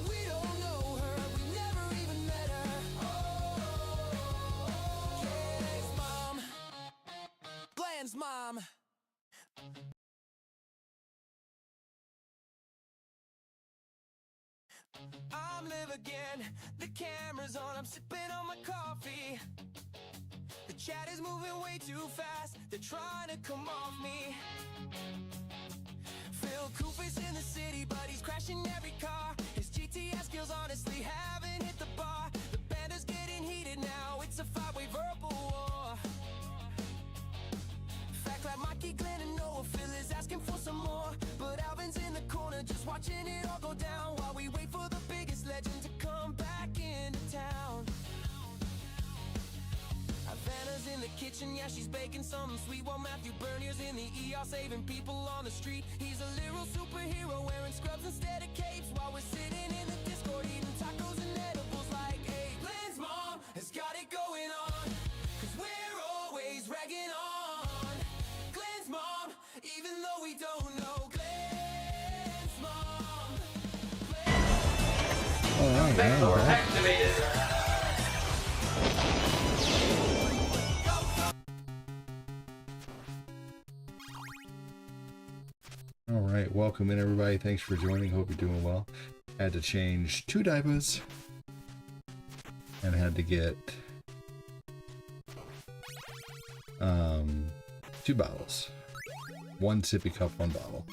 [SPEAKER 1] We don't know her, we never even met her. Glenn's mom. Glenn's mom. I'm live again, the camera's on, I'm sipping on my coffee. The chat is moving way too fast, they're trying to come off me. Phil Cooper's in the city, but he's crashing every car. His GTS skills honestly haven't hit the bar. The banter's getting heated now, it's a five-way verbal war. Fact like Mikey, Glenn, and Noah, Phil is asking for some more. But Alvin's in the corner, just watching it all go down, while we wait for the biggest legend to come back into town. yeah, she's baking something sweet. While Matthew Bernier's in the ER saving people on the street. He's a literal superhero wearing scrubs instead of capes. While we're sitting in the Discord eating tacos and edibles like, hey, Glenn's mom has got it going on. Cause we're always ragging on Glenn's mom, even though we don't know Glenn's mom.
[SPEAKER 2] Alright, and we're back. Alright, welcome in everybody. Thanks for joining. Hope you're doing well. Had to change 2 diapers. And had to get 2 bottles. 1 sippy cup, 1 bottle.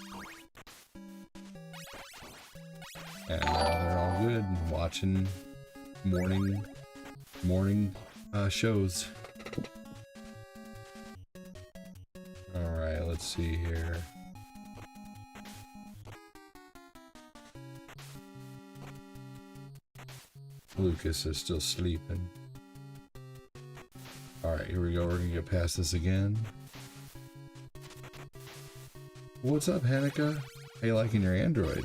[SPEAKER 2] And now they're all good. Watching morning shows. Alright, let's see here. Lucas is still sleeping. Alright, here we go. We're gonna get past this again. What's up, Hanukkah? How you liking your Android?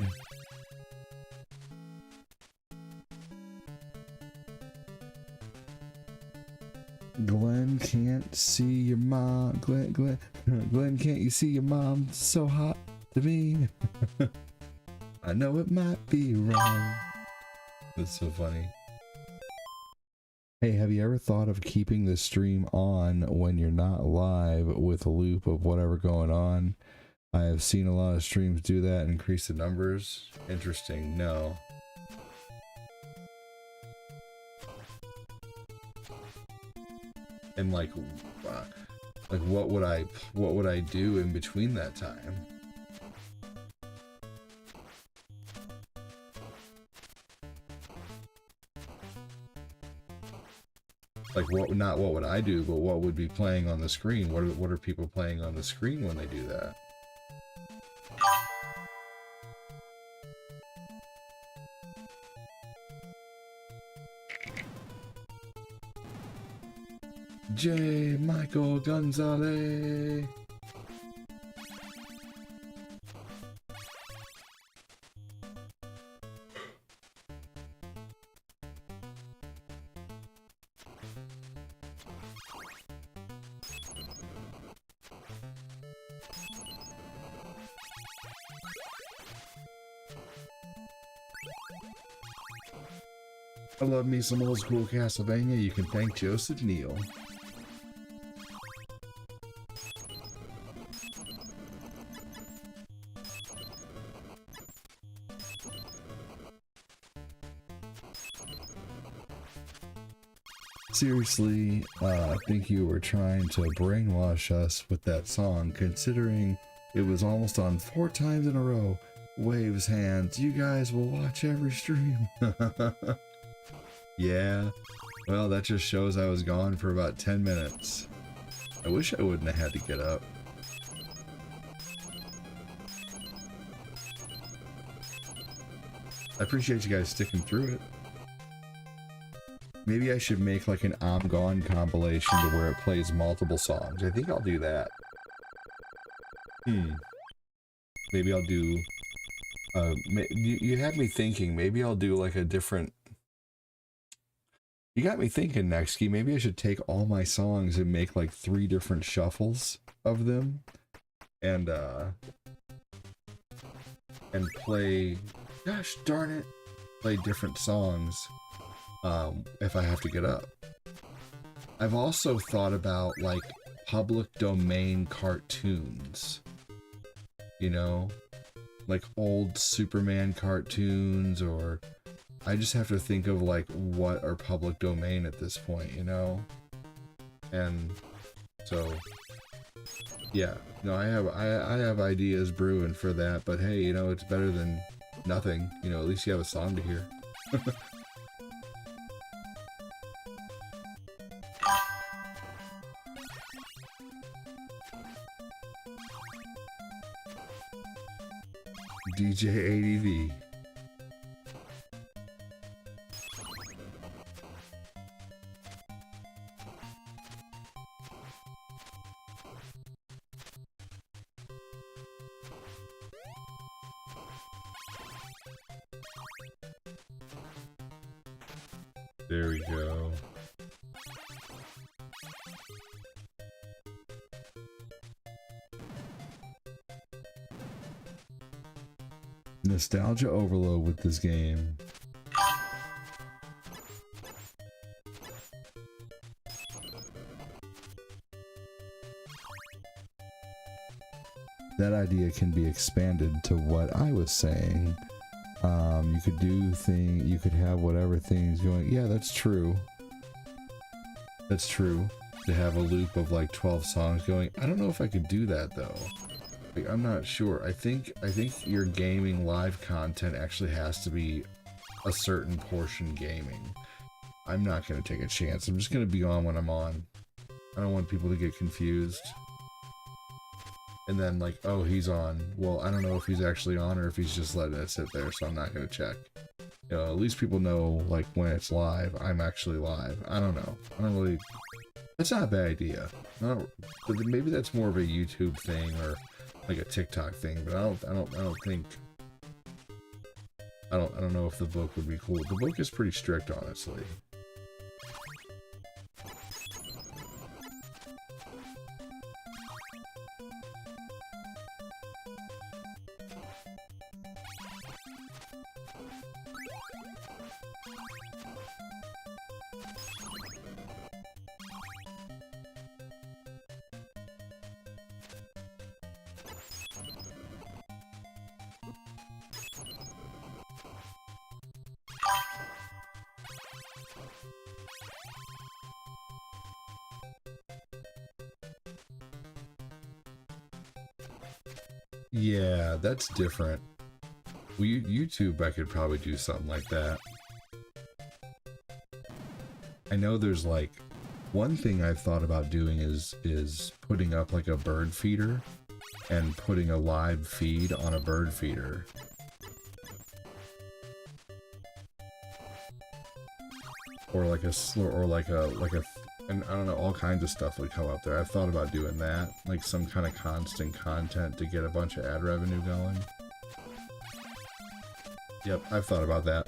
[SPEAKER 2] Glenn can't see your mom. Glenn, can't you see your mom? So hot to me. I know it might be wrong. That's so funny. Hey, have you ever thought of keeping the stream on when you're not live with a loop of whatever going on? I have seen a lot of streams do that and increase the numbers. Interesting. No. And like what would I do in between that time? Like not what would I do, but what would be playing on the screen? What are people playing on the screen when they do that? J. Michael Gonzalez. I love me some old school Castlevania. You can thank Joseph Neal. Seriously, I think you were trying to brainwash us with that song, considering it was almost on 4 times in a row. Waves hands, you guys will watch every stream. Yeah, well, that just shows I was gone for about 10 minutes. I wish I wouldn't have had to get up. I appreciate you guys sticking through it. Maybe I should make like an I'm Gone compilation to where it plays multiple songs. I think I'll do that. Maybe I'll do... you had me thinking, maybe I'll do like a different... You got me thinking, Nextkey, maybe I should take all my songs and make like 3 different shuffles of them. And play... Gosh darn it! Play different songs. If I have to get up. I've also thought about like public domain cartoons, you know, like old Superman cartoons, or I just have to think of like what are public domain at this point, you know. And so yeah, no, I have ideas brewing for that, but hey, you know, it's better than nothing, you know. At least you have a song to hear. DJ ADV. There we go. Nostalgia overload with this game. That idea can be expanded to what I was saying. You could you could have whatever things going. Yeah, that's true. That's true. To have a loop of like 12 songs going. I don't know if I could do that though. Like, I'm not sure. I think your gaming live content actually has to be a certain portion gaming. I'm not gonna take a chance. I'm just gonna be on when I'm on. I don't want people to get confused. And then like, oh, he's on. Well, I don't know if he's actually on or if he's just letting it sit there, so I'm not gonna check. You know, at least people know like when it's live, I'm actually live. I don't know. I don't really. That's not a bad idea. But maybe that's more of a YouTube thing or like a TikTok thing. But I don't think. I don't know if the book would be cool. The book is pretty strict, honestly. Yeah, that's different. Well, YouTube, I could probably do something like that. I know there's like one thing I've thought about doing is putting up like a bird feeder and putting a live feed on a bird feeder. Or like and I don't know, all kinds of stuff would come up there. I've thought about doing that, like some kind of constant content to get a bunch of ad revenue going. Yep, I've thought about that.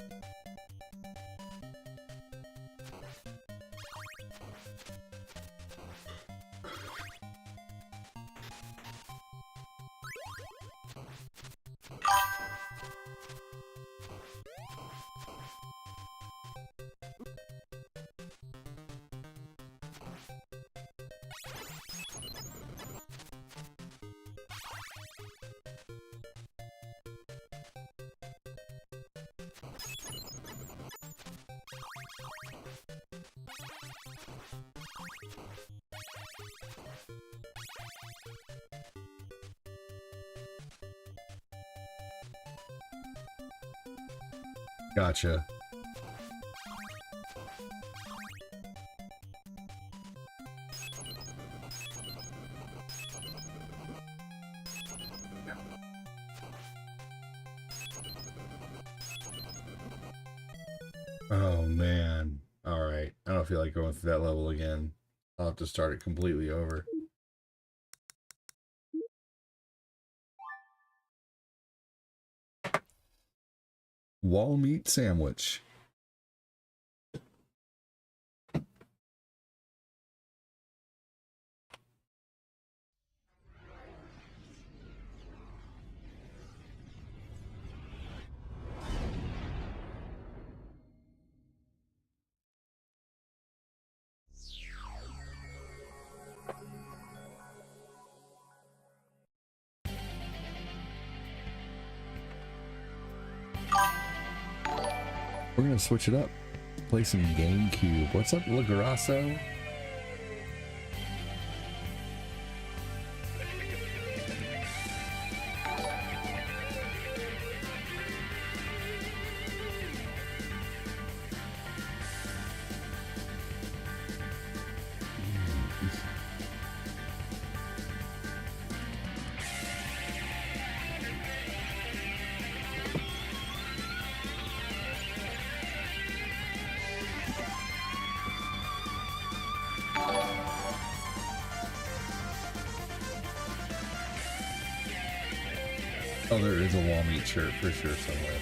[SPEAKER 2] Gotcha. Oh man. All right. I don't feel like going through that level again. I'll have to start it completely over. Wall meat sandwich. We're gonna switch it up. Play some GameCube. What's up, Lagrasso? Oh, there is a wall meat shirt for sure somewhere.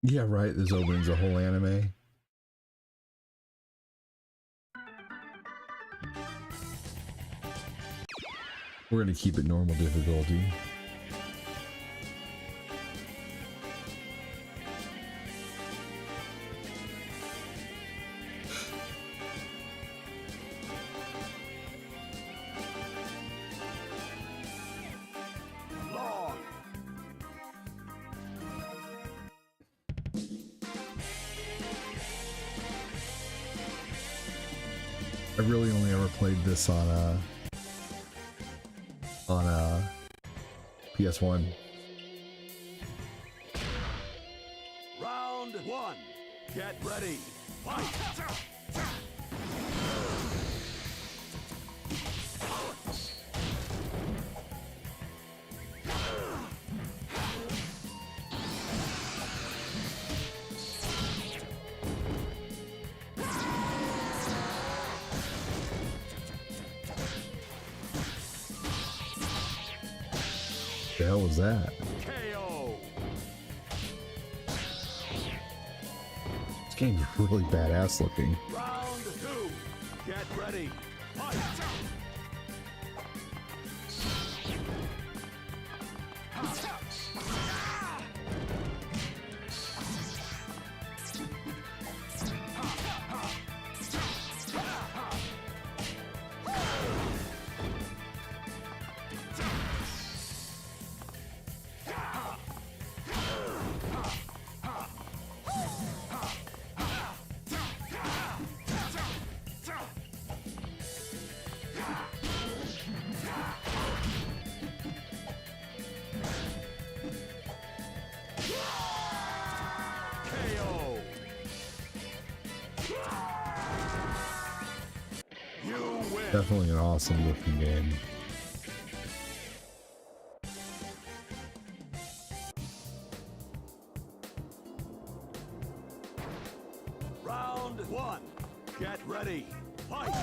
[SPEAKER 2] Yeah, right. This opens a whole anime. We're gonna keep it normal difficulty. I really only ever played this on PS1.
[SPEAKER 6] Round one. Get ready. Fight.
[SPEAKER 2] The hell was that?
[SPEAKER 6] KO.
[SPEAKER 2] This game's really badass looking.
[SPEAKER 6] Round two. Get ready. Fight. KO. You win.
[SPEAKER 2] Definitely an awesome looking game.
[SPEAKER 6] Round one. Get ready. Fight.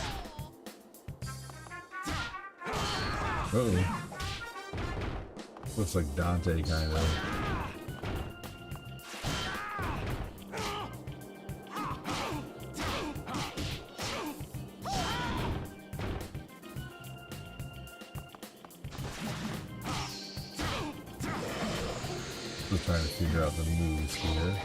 [SPEAKER 2] Uh-oh. Looks like Dante kind of. Still trying to figure out the moves here.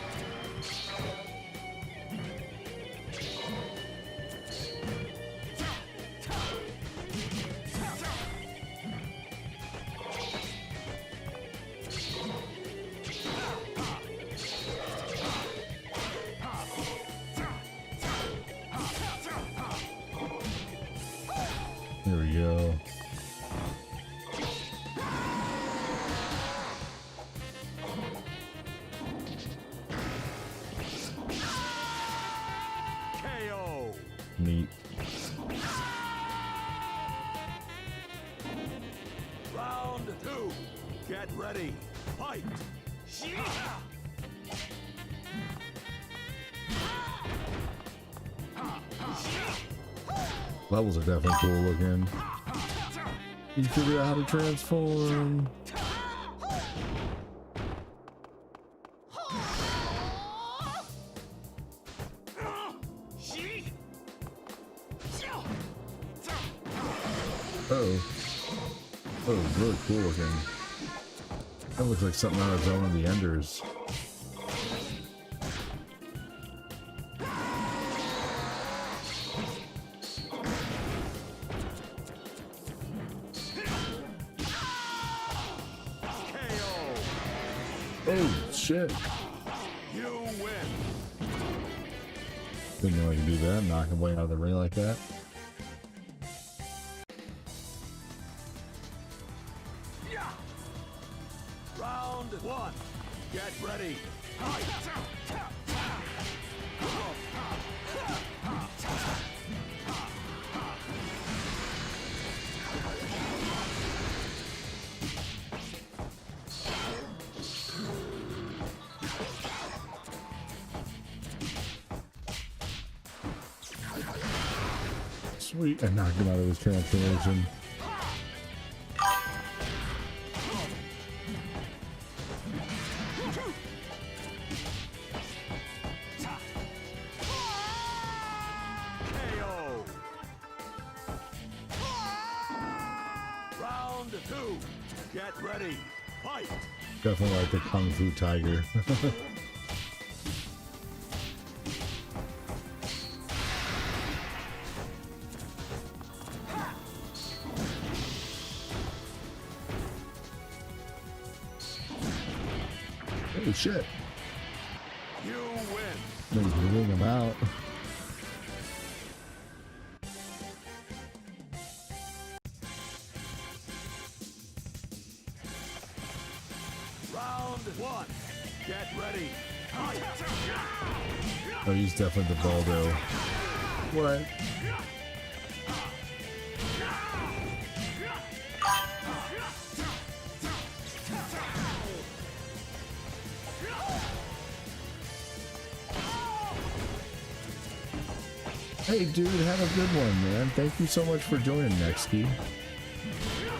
[SPEAKER 2] There we go.
[SPEAKER 6] KO.
[SPEAKER 2] Neat.
[SPEAKER 6] Round two. Get ready. Fight.
[SPEAKER 2] Levels are definitely cool looking. You figure out how to transform. Uh-oh. Oh, really cool looking. That looks like something out of Zone of the Enders.
[SPEAKER 6] KO.
[SPEAKER 2] Oh, shit.
[SPEAKER 6] You win.
[SPEAKER 2] Didn't know I could do that. Knock him way out of the ring like that.
[SPEAKER 6] Round one. Get ready. Fight.
[SPEAKER 2] Sweet. And knocked him out of his transformation.
[SPEAKER 6] Get ready. Fight.
[SPEAKER 2] Definitely like the Kung Fu Tiger. Oh shit.
[SPEAKER 6] You win.
[SPEAKER 2] Maybe ring him out.
[SPEAKER 6] Round one. Get ready. Fight.
[SPEAKER 2] Oh, he's definitely the Baldo. What? Hey dude, have a good one, man. Thank you so much for joining, Nextkey.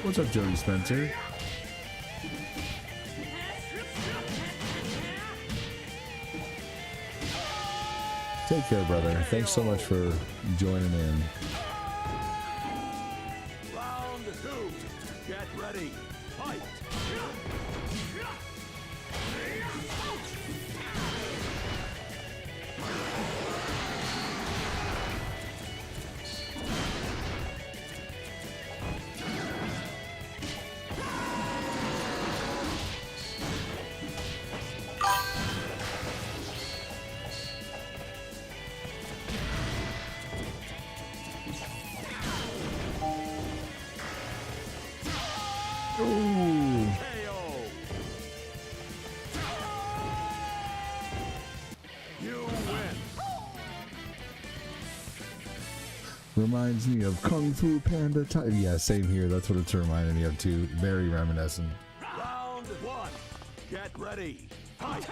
[SPEAKER 2] What's up, Jody Spencer? Take care, brother. Thanks so much for joining in.
[SPEAKER 6] Round two. Get ready. Fight.
[SPEAKER 2] Ooh.
[SPEAKER 6] KO. You win.
[SPEAKER 2] Reminds me of Kung Fu Panda Tiger. Yeah, same here. That's what it's reminding me of too. Very reminiscent.
[SPEAKER 6] Round one. Get ready. Fight.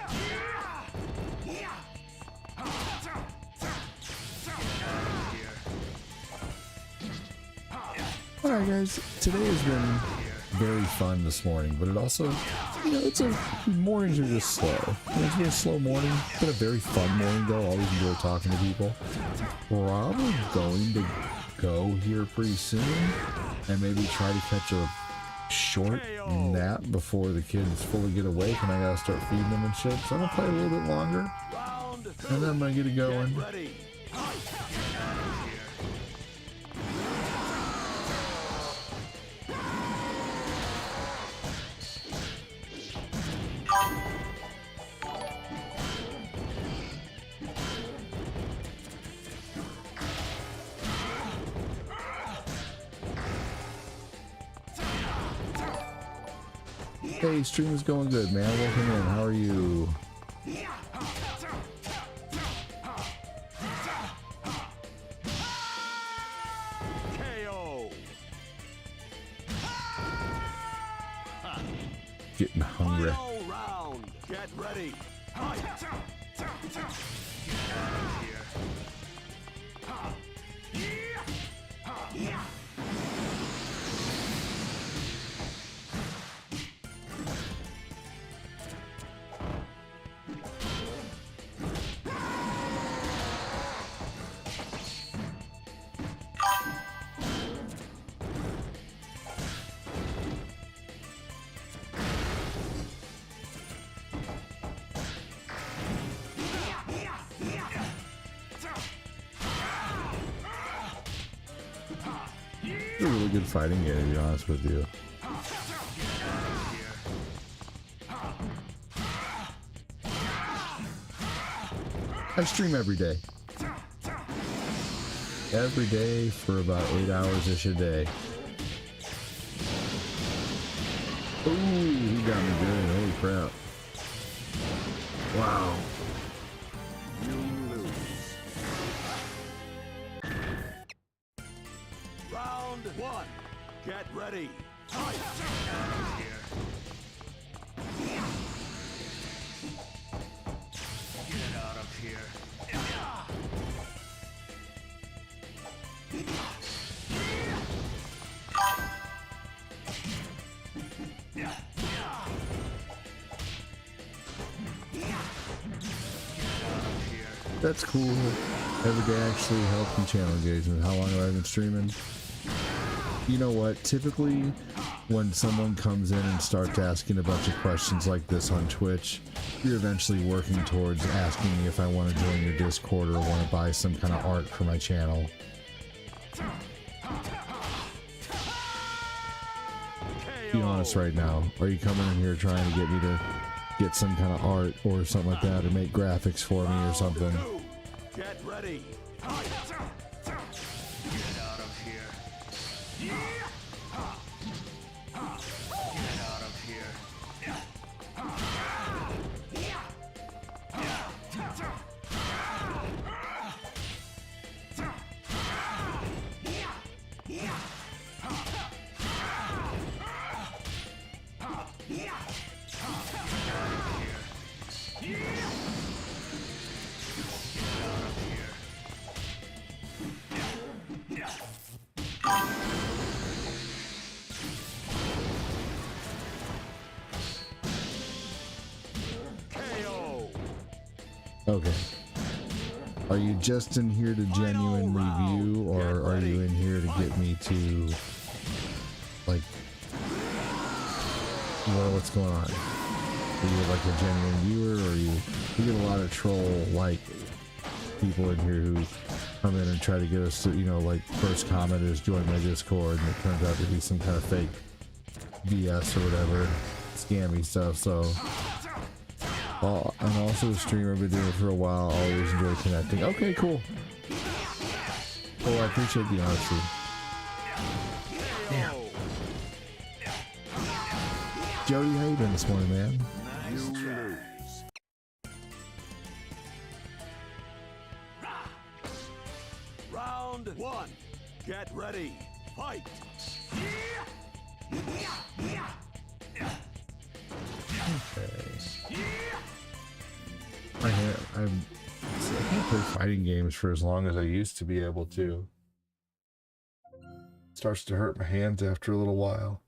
[SPEAKER 2] Alright guys, today has been very fun this morning, but it also, you know, mornings are just slow. It's been a slow morning. It's been a very fun morning though. Always enjoy talking to people. Probably going to go here pretty soon and maybe try to catch a short nap before the kids fully get awake and I gotta start feeding them and shit. So I'm gonna play a little bit longer
[SPEAKER 6] Round two.
[SPEAKER 2] and then I'm gonna get it going.
[SPEAKER 6] Get ready.
[SPEAKER 2] Hey, stream is going good, man. Welcome in. How are you?
[SPEAKER 6] KO.
[SPEAKER 2] Getting hungry.
[SPEAKER 6] Final round. Get ready. Fight.
[SPEAKER 2] It's a really good fighting game, to be honest with you. I stream every day. Every day for about 8 hours-ish a day. Ooh, he got me good. Holy crap. Wow.
[SPEAKER 6] You lose. Round one. Get ready. Fight. Get out of here.
[SPEAKER 2] That's cool. Every day actually helping channel engagement. How long have I been streaming? You know what? Typically, when someone comes in and starts asking a bunch of questions like this on Twitch, you're eventually working towards asking me if I want to join your Discord or want to buy some kind of art for my channel. Be honest right now. Are you coming in here trying to get me to get some kind of art or something like that, or make graphics for me or something?
[SPEAKER 6] Get ready. Get out of here. Get out of here. KO.
[SPEAKER 2] Okay. Are you just in here to genuinely view, or are you in here to get me to, like, what's going on? Are you like a genuine viewer, or you get a lot of troll, like, people in here who come in and try to get us to, you know, like, first comment is join my Discord, and it turns out to be some kind of fake BS or whatever, scammy stuff. So I'm also a streamer, I've been doing it for a while, always enjoy connecting. Okay, cool. Oh, I appreciate the honesty. Yeah. Jody, how you doing this morning, man?
[SPEAKER 6] You lose. Round one. Get ready. Fight.
[SPEAKER 2] I can't play fighting games for as long as I used to be able to. It starts to hurt my hands after a little while.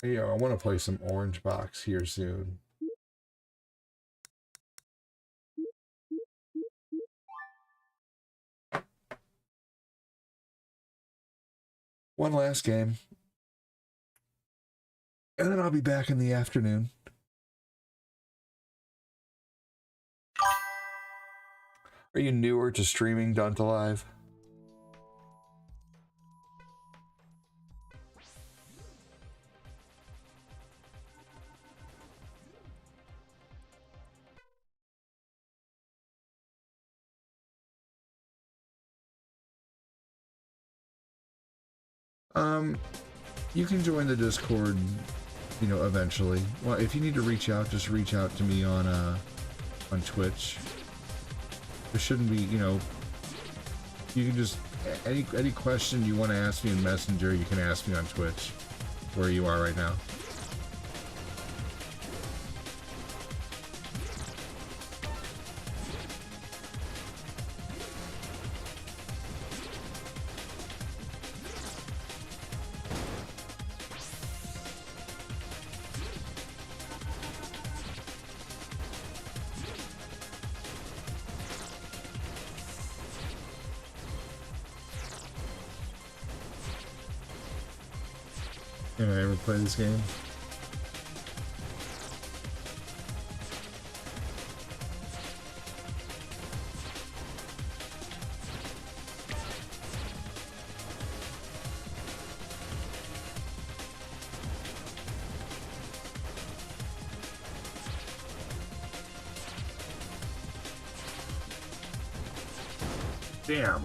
[SPEAKER 2] Yeah, I want to play some Orange Box here soon. One last game. And then I'll be back in the afternoon. Are you newer to streaming, Dunt Alive? You can join the Discord, you know, eventually. Well, if you need to reach out, just reach out to me on Twitch. There shouldn't be, you know, you can just, any question you want to ask me in Messenger, you can ask me on Twitch, where you are right now. Can I ever play this game? Damn.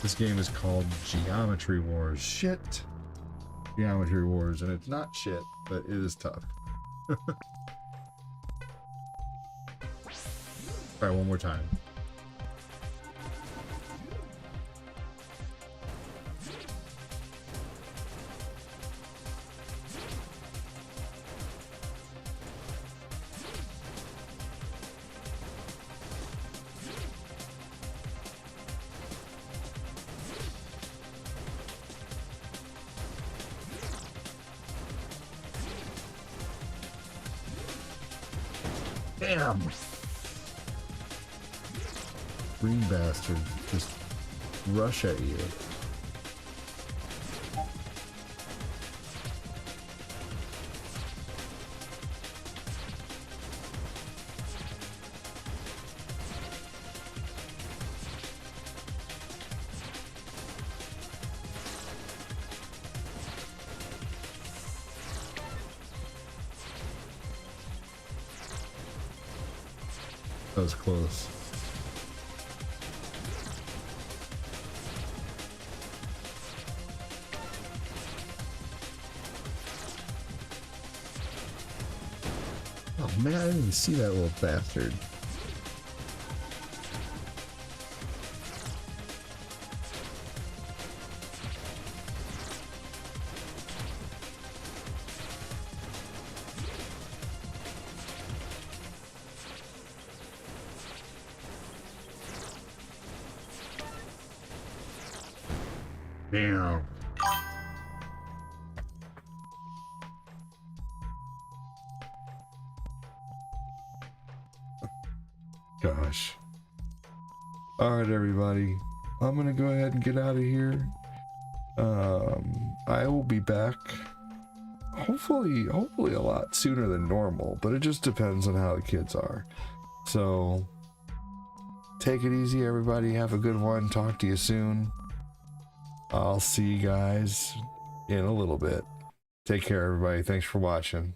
[SPEAKER 2] This game is called Geometry Wars. Shit. Geometry Wars, and it's not shit, but it is tough. Alright, one more time. Damn! Green bastard just rush at you. That was close. Oh man, I didn't even see that little bastard. Damn. Gosh. Alright, everybody. I'm gonna go ahead and get out of here. I will be back hopefully a lot sooner than normal, but it just depends on how the kids are. So take it easy, everybody. Have a good one. Talk to you soon. I'll see you guys in a little bit. Take care, everybody. Thanks for watching.